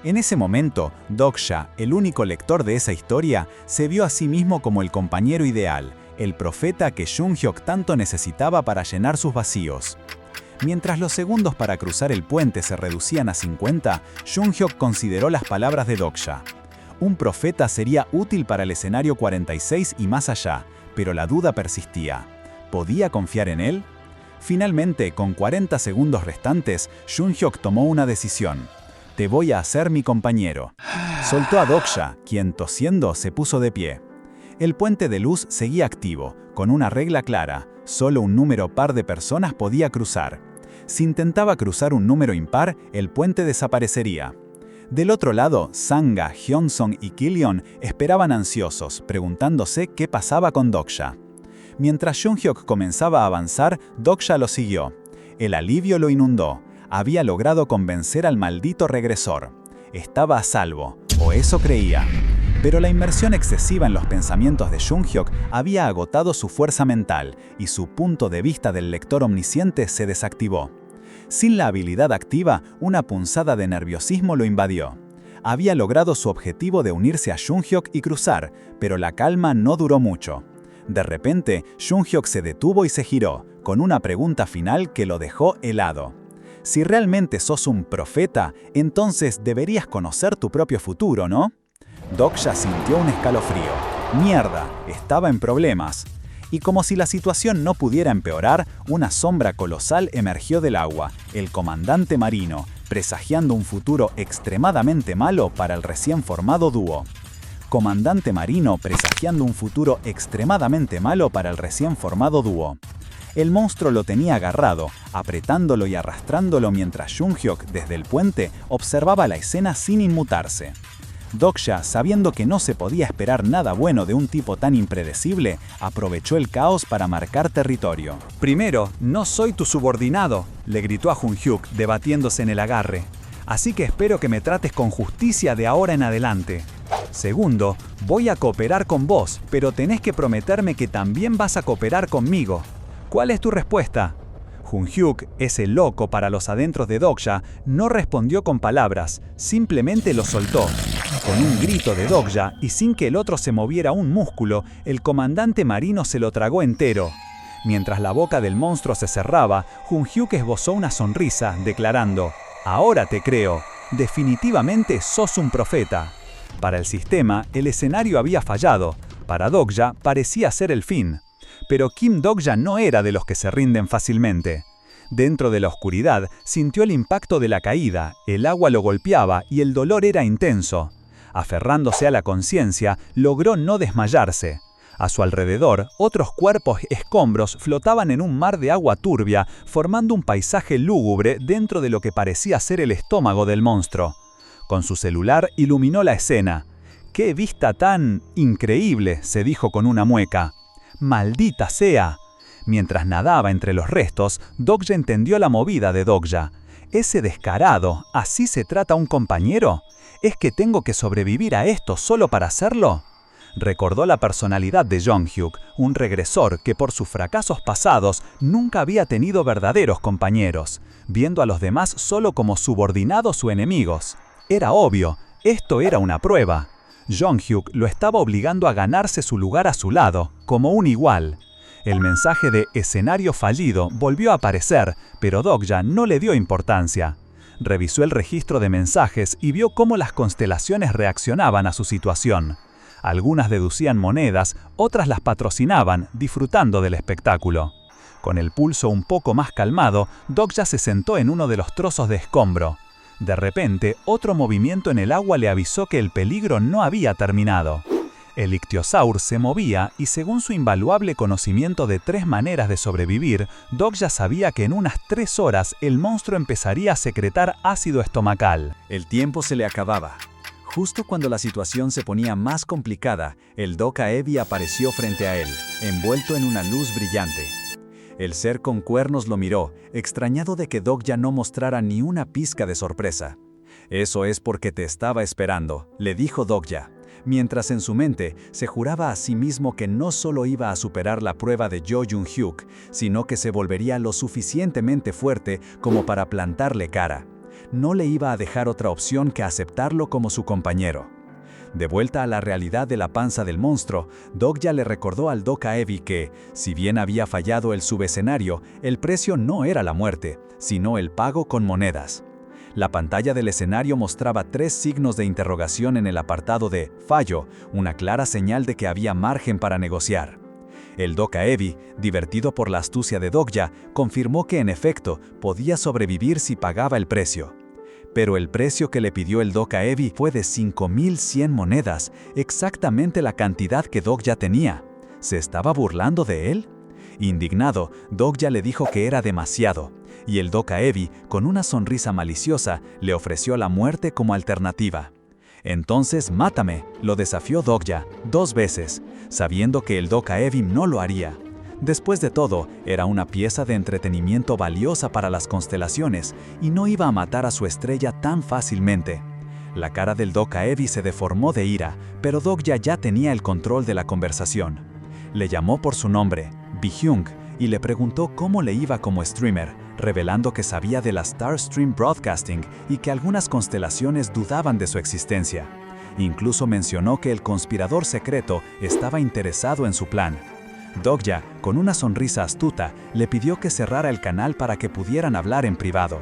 En ese momento, Dokja, el único lector de esa historia, se vio a sí mismo como el compañero ideal, el profeta que Junghyuk tanto necesitaba para llenar sus vacíos. Mientras los segundos para cruzar el puente se reducían a 50, Junghyuk consideró las palabras de Dokja. Un profeta sería útil para el escenario 46 y más allá, pero la duda persistía. ¿Podía confiar en él? Finalmente, con 40 segundos restantes, Junghyuk tomó una decisión. «Te voy a hacer mi compañero». Soltó a Dokja, quien tosiendo se puso de pie. El puente de luz seguía activo, con una regla clara: solo un número par de personas podía cruzar. Si intentaba cruzar un número impar, el puente desaparecería. Del otro lado, Sanga, Hyunsung y Killion esperaban ansiosos, preguntándose qué pasaba con Dokja. Mientras Junghyuk comenzaba a avanzar, Dokja lo siguió. El alivio lo inundó. Había logrado convencer al maldito regresor. Estaba a salvo, o eso creía. Pero la inmersión excesiva en los pensamientos de Junghyuk había agotado su fuerza mental, y su punto de vista del lector omnisciente se desactivó. Sin la habilidad activa, una punzada de nerviosismo lo invadió. Había logrado su objetivo de unirse a Junghyuk y cruzar, pero la calma no duró mucho. De repente, Junghyuk se detuvo y se giró, con una pregunta final que lo dejó helado. Si realmente sos un profeta, entonces deberías conocer tu propio futuro, ¿no? Dokja sintió un escalofrío. ¡Mierda! Estaba en problemas. Y como si la situación no pudiera empeorar, una sombra colosal emergió del agua, el comandante marino, presagiando un futuro extremadamente malo para el recién formado dúo. Comandante marino presagiando un futuro extremadamente malo para el recién formado dúo. El monstruo lo tenía agarrado, apretándolo y arrastrándolo mientras Jung-hyuk desde el puente observaba la escena sin inmutarse. Dokja, sabiendo que no se podía esperar nada bueno de un tipo tan impredecible, aprovechó el caos para marcar territorio. Primero, no soy tu subordinado, le gritó a Jung-hyuk, debatiéndose en el agarre. Así que espero que me trates con justicia de ahora en adelante. Segundo, voy a cooperar con vos, pero tenés que prometerme que también vas a cooperar conmigo. ¿Cuál es tu respuesta? Jung-hyuk, ese loco para los adentros de Dokja, no respondió con palabras, simplemente lo soltó. Con un grito de Dokja, y sin que el otro se moviera un músculo, el comandante marino se lo tragó entero. Mientras la boca del monstruo se cerraba, Jung-hyuk esbozó una sonrisa, declarando: «Ahora te creo, definitivamente sos un profeta». Para el sistema, el escenario había fallado. Para Dokja, parecía ser el fin. Pero Kim Dokja no era de los que se rinden fácilmente. Dentro de la oscuridad, sintió el impacto de la caída, el agua lo golpeaba y el dolor era intenso. Aferrándose a la conciencia, logró no desmayarse. A su alrededor, otros cuerpos escombros flotaban en un mar de agua turbia, formando un paisaje lúgubre dentro de lo que parecía ser el estómago del monstruo. Con su celular iluminó la escena. ¡Qué vista tan increíble!, se dijo con una mueca. ¡Maldita sea! Mientras nadaba entre los restos, Dokja entendió la movida de Dokja. Ese descarado, ¿así se trata a un compañero? ¿Es que tengo que sobrevivir a esto solo para hacerlo? Recordó la personalidad de Jung-hyuk, un regresor que por sus fracasos pasados nunca había tenido verdaderos compañeros, viendo a los demás solo como subordinados o enemigos. Era obvio, esto era una prueba. Jung-hyuk lo estaba obligando a ganarse su lugar a su lado, como un igual. El mensaje de escenario fallido volvió a aparecer, pero Dokja no le dio importancia. Revisó el registro de mensajes y vio cómo las constelaciones reaccionaban a su situación. Algunas deducían monedas, otras las patrocinaban, disfrutando del espectáculo. Con el pulso un poco más calmado, Dokja se sentó en uno de los trozos de escombro. De repente, otro movimiento en el agua le avisó que el peligro no había terminado. El ictiosaur se movía y según su invaluable conocimiento de 3 maneras de sobrevivir, Dokja sabía que en unas 3 horas el monstruo empezaría a secretar ácido estomacal. El tiempo se le acababa. Justo cuando la situación se ponía más complicada, el Doka Evi apareció frente a él, envuelto en una luz brillante. El ser con cuernos lo miró, extrañado de que Dokja no mostrara ni una pizca de sorpresa. «Eso es porque te estaba esperando», le dijo Dokja, mientras en su mente se juraba a sí mismo que no solo iba a superar la prueba de Jo Jung-hyuk, sino que se volvería lo suficientemente fuerte como para plantarle cara. No le iba a dejar otra opción que aceptarlo como su compañero. De vuelta a la realidad de la panza del monstruo, Dokja le recordó al Doka Evi que, si bien había fallado el subescenario, el precio no era la muerte, sino el pago con monedas. La pantalla del escenario mostraba 3 signos de interrogación en el apartado de «fallo», una clara señal de que había margen para negociar. El Doka Evi, divertido por la astucia de Dokja, confirmó que en efecto podía sobrevivir si pagaba el precio. Pero el precio que le pidió el Doka Evi fue de 5.100 monedas, exactamente la cantidad que Dokja tenía. ¿Se estaba burlando de él? Indignado, Dokja le dijo que era demasiado, y el Doka Evi, con una sonrisa maliciosa, le ofreció la muerte como alternativa. «Entonces mátame», lo desafió Dokja 2 veces, sabiendo que el Doka Evi no lo haría. Después de todo, era una pieza de entretenimiento valiosa para las constelaciones y no iba a matar a su estrella tan fácilmente. La cara del Doka Evi se deformó de ira, pero Dokja ya tenía el control de la conversación. Le llamó por su nombre, Bi-hyung, y le preguntó cómo le iba como streamer, revelando que sabía de la Starstream Broadcasting y que algunas constelaciones dudaban de su existencia. Incluso mencionó que el conspirador secreto estaba interesado en su plan. Dokja, con una sonrisa astuta, le pidió que cerrara el canal para que pudieran hablar en privado.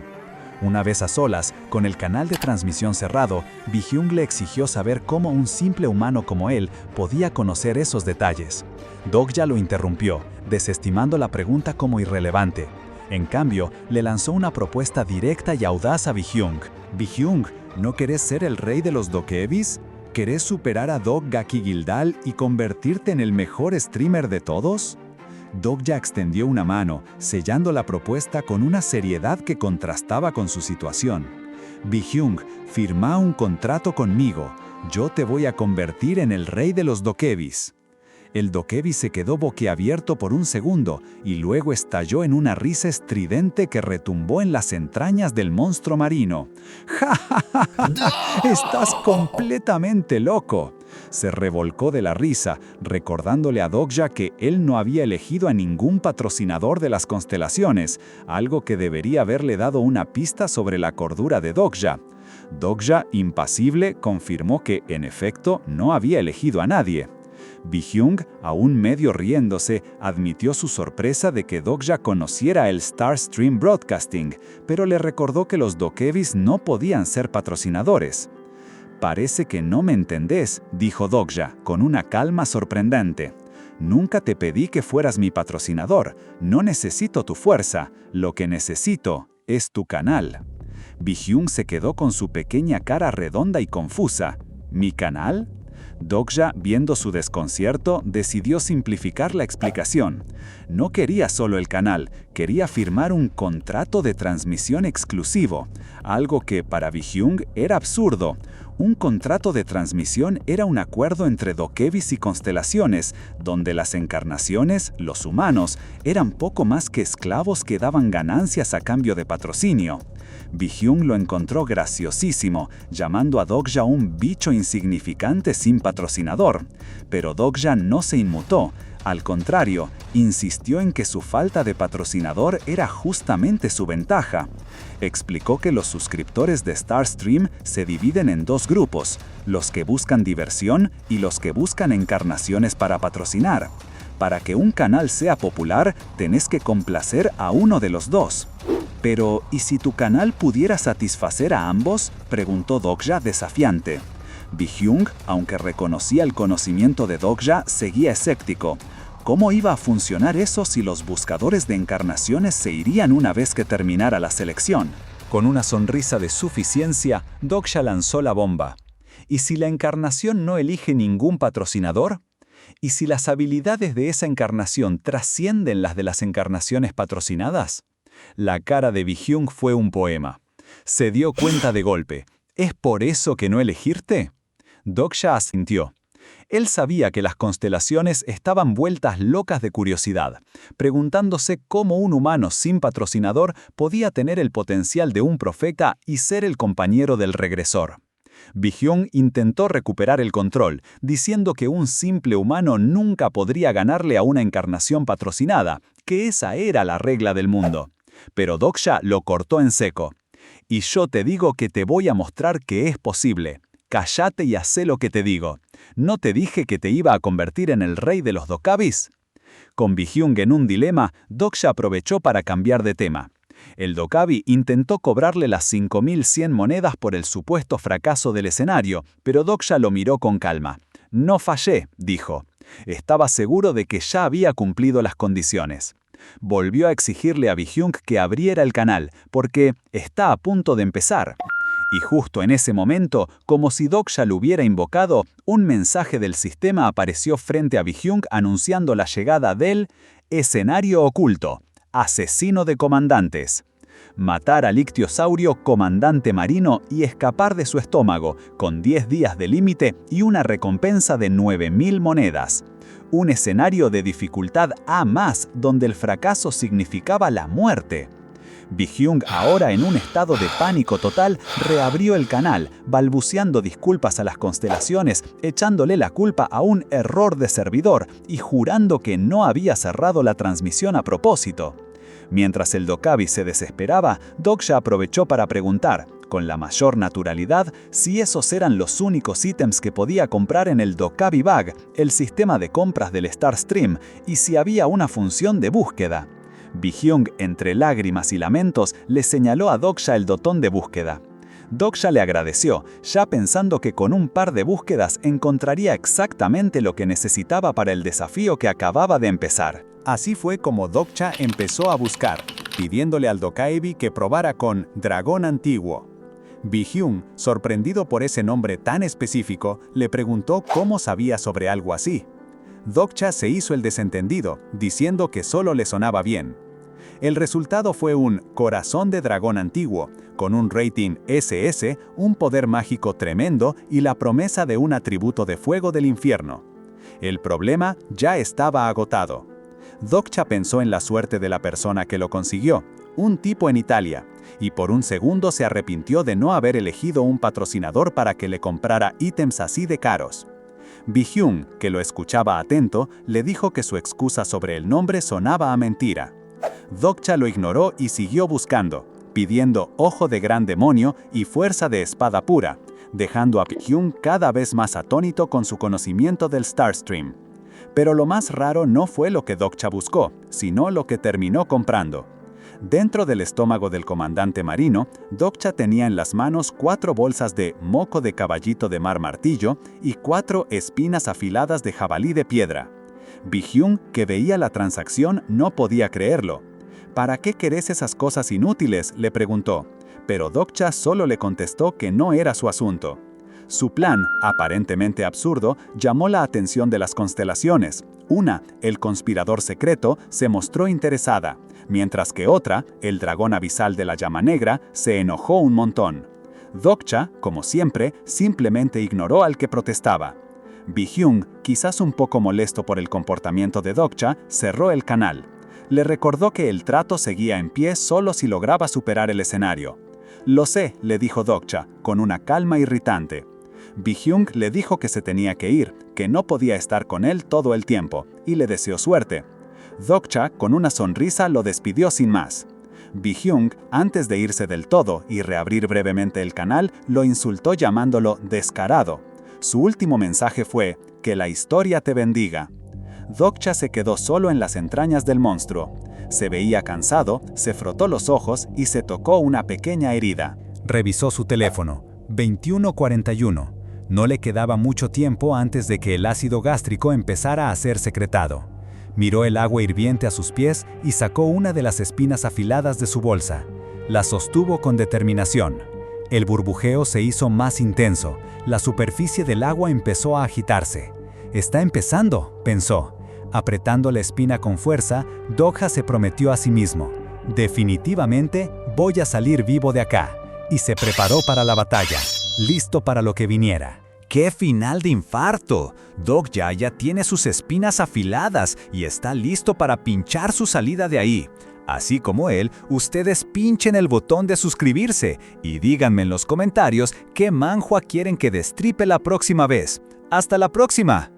Una vez a solas, con el canal de transmisión cerrado, Bi-hyung le exigió saber cómo un simple humano como él podía conocer esos detalles. Dokja lo interrumpió, desestimando la pregunta como irrelevante. En cambio, le lanzó una propuesta directa y audaz a Bi-hyung. «Bi-hyung, ¿no querés ser el rey de los dokevis? ¿Querés superar a Dok-gaki Gildal y convertirte en el mejor streamer de todos?» Dokja extendió una mano, sellando la propuesta con una seriedad que contrastaba con su situación. «Bi-hyung, firma un contrato conmigo. Yo te voy a convertir en el rey de los dokevis». El dokevi se quedó boquiabierto por un segundo y luego estalló en una risa estridente que retumbó en las entrañas del monstruo marino. ¡Ja, ja, ja, ja! ¡Estás completamente loco!, se revolcó de la risa, recordándole a Dokja que él no había elegido a ningún patrocinador de las constelaciones, algo que debería haberle dado una pista sobre la cordura de Dokja. Dokja, impasible, confirmó que, en efecto, no había elegido a nadie. Bi-hyung, aún medio riéndose, admitió su sorpresa de que Dokja conociera el Star Stream Broadcasting, pero le recordó que los dokevis no podían ser patrocinadores. «Parece que no me entendés», dijo Dokja, con una calma sorprendente. «Nunca te pedí que fueras mi patrocinador. No necesito tu fuerza. Lo que necesito es tu canal». Bi-hyung se quedó con su pequeña cara redonda y confusa. «¿Mi canal?». Dokja, viendo su desconcierto, decidió simplificar la explicación. No quería solo el canal, quería firmar un contrato de transmisión exclusivo, algo que para Bi-hyung era absurdo. Un contrato de transmisión era un acuerdo entre dokevis y constelaciones, donde las encarnaciones, los humanos, eran poco más que esclavos que daban ganancias a cambio de patrocinio. Bi-hyung lo encontró graciosísimo, llamando a Dokja un bicho insignificante sin patrocinador. Pero Dokja no se inmutó. Al contrario, insistió en que su falta de patrocinador era justamente su ventaja. Explicó que los suscriptores de Starstream se dividen en dos grupos, los que buscan diversión y los que buscan encarnaciones para patrocinar. Para que un canal sea popular, tenés que complacer a uno de los dos. «Pero, ¿y si tu canal pudiera satisfacer a ambos?», preguntó Dokja desafiante. Bi-hyung, aunque reconocía el conocimiento de Dokja, seguía escéptico. ¿Cómo iba a funcionar eso si los buscadores de encarnaciones se irían una vez que terminara la selección? Con una sonrisa de suficiencia, Dokja lanzó la bomba. ¿Y si la encarnación no elige ningún patrocinador? ¿Y si las habilidades de esa encarnación trascienden las de las encarnaciones patrocinadas? La cara de Bi-hyung fue un poema. Se dio cuenta de golpe. ¿Es por eso que no elegirte? Dokja asintió. Él sabía que las constelaciones estaban vueltas locas de curiosidad, preguntándose cómo un humano sin patrocinador podía tener el potencial de un profeta y ser el compañero del regresor. Bi-hyung intentó recuperar el control, diciendo que un simple humano nunca podría ganarle a una encarnación patrocinada, que esa era la regla del mundo. Pero Dokja lo cortó en seco. «Y yo te digo que te voy a mostrar que es posible. Cállate y hacé lo que te digo. ¿No te dije que te iba a convertir en el rey de los dokevis?». Con Bi-hyung en un dilema, Dokja aprovechó para cambiar de tema. El dokevi intentó cobrarle las 5.100 monedas por el supuesto fracaso del escenario, pero Dokja lo miró con calma. «No fallé», dijo. Estaba seguro de que ya había cumplido las condiciones. Volvió a exigirle a Bi-hyung que abriera el canal, porque está a punto de empezar. Y justo en ese momento, como si Dokja lo hubiera invocado, un mensaje del sistema apareció frente a Bi-hyung anunciando la llegada del escenario oculto, asesino de comandantes. Matar al ictiosaurio comandante marino y escapar de su estómago, con 10 días de límite y una recompensa de 9.000 monedas. Un escenario de dificultad A+, donde el fracaso significaba la muerte. Bi-hyung, ahora en un estado de pánico total, reabrió el canal, balbuceando disculpas a las constelaciones, echándole la culpa a un error de servidor y jurando que no había cerrado la transmisión a propósito. Mientras el dokevi se desesperaba, Dokja aprovechó para preguntar, con la mayor naturalidad, si esos eran los únicos ítems que podía comprar en el Dokevi Bag, el sistema de compras del Starstream, y si había una función de búsqueda. Bi-hyung, entre lágrimas y lamentos, le señaló a Doksha el botón de búsqueda. Doksha le agradeció, ya pensando que con un par de búsquedas encontraría exactamente lo que necesitaba para el desafío que acababa de empezar. Así fue como Doksha empezó a buscar, pidiéndole al Dokkaebi que probara con dragón antiguo. Bi-hyung, sorprendido por ese nombre tan específico, le preguntó cómo sabía sobre algo así. Doksha se hizo el desentendido, diciendo que solo le sonaba bien. El resultado fue un corazón de dragón antiguo, con un rating SS, un poder mágico tremendo y la promesa de un atributo de fuego del infierno. El problema ya estaba agotado. Doksha pensó en la suerte de la persona que lo consiguió, un tipo en Italia, y por un segundo se arrepintió de no haber elegido un patrocinador para que le comprara ítems así de caros. Bi-hyung, que lo escuchaba atento, le dijo que su excusa sobre el nombre sonaba a mentira. Doksha lo ignoró y siguió buscando, pidiendo ojo de gran demonio y fuerza de espada pura, dejando a Bi-hyung cada vez más atónito con su conocimiento del Starstream. Pero lo más raro no fue lo que Doksha buscó, sino lo que terminó comprando. Dentro del estómago del comandante marino, Doksha tenía en las manos 4 bolsas de moco de caballito de mar martillo y 4 espinas afiladas de jabalí de piedra. Bi-hyung, que veía la transacción, no podía creerlo. ¿Para qué querés esas cosas inútiles?, le preguntó, pero Doksha solo le contestó que no era su asunto. Su plan, aparentemente absurdo, llamó la atención de las constelaciones. Una, el conspirador secreto, se mostró interesada, mientras que otra, el dragón abisal de la llama negra, se enojó un montón. Doksha, como siempre, simplemente ignoró al que protestaba. Bi-hyung, quizás un poco molesto por el comportamiento de Doksha, cerró el canal. Le recordó que el trato seguía en pie solo si lograba superar el escenario. «Lo sé», le dijo Doksha, con una calma irritante. Bi-hyung le dijo que se tenía que ir, que no podía estar con él todo el tiempo, y le deseó suerte. Doksha, con una sonrisa, lo despidió sin más. Bi-hyung, antes de irse del todo y reabrir brevemente el canal, lo insultó llamándolo descarado. Su último mensaje fue, «Que la historia te bendiga». Doksha se quedó solo en las entrañas del monstruo. Se veía cansado, se frotó los ojos y se tocó una pequeña herida. Revisó su teléfono. 21:41. No le quedaba mucho tiempo antes de que el ácido gástrico empezara a ser secretado. Miró el agua hirviente a sus pies y sacó una de las espinas afiladas de su bolsa. La sostuvo con determinación. El burbujeo se hizo más intenso. La superficie del agua empezó a agitarse. «Está empezando», pensó. Apretando la espina con fuerza, Doksha se prometió a sí mismo: «Definitivamente voy a salir vivo de acá». Y se preparó para la batalla, listo para lo que viniera. ¡Qué final de infarto! Doksha ya tiene sus espinas afiladas y está listo para pinchar su salida de ahí. Así como él, ustedes pinchen el botón de suscribirse y díganme en los comentarios qué manhwa quieren que destripe la próxima vez. ¡Hasta la próxima!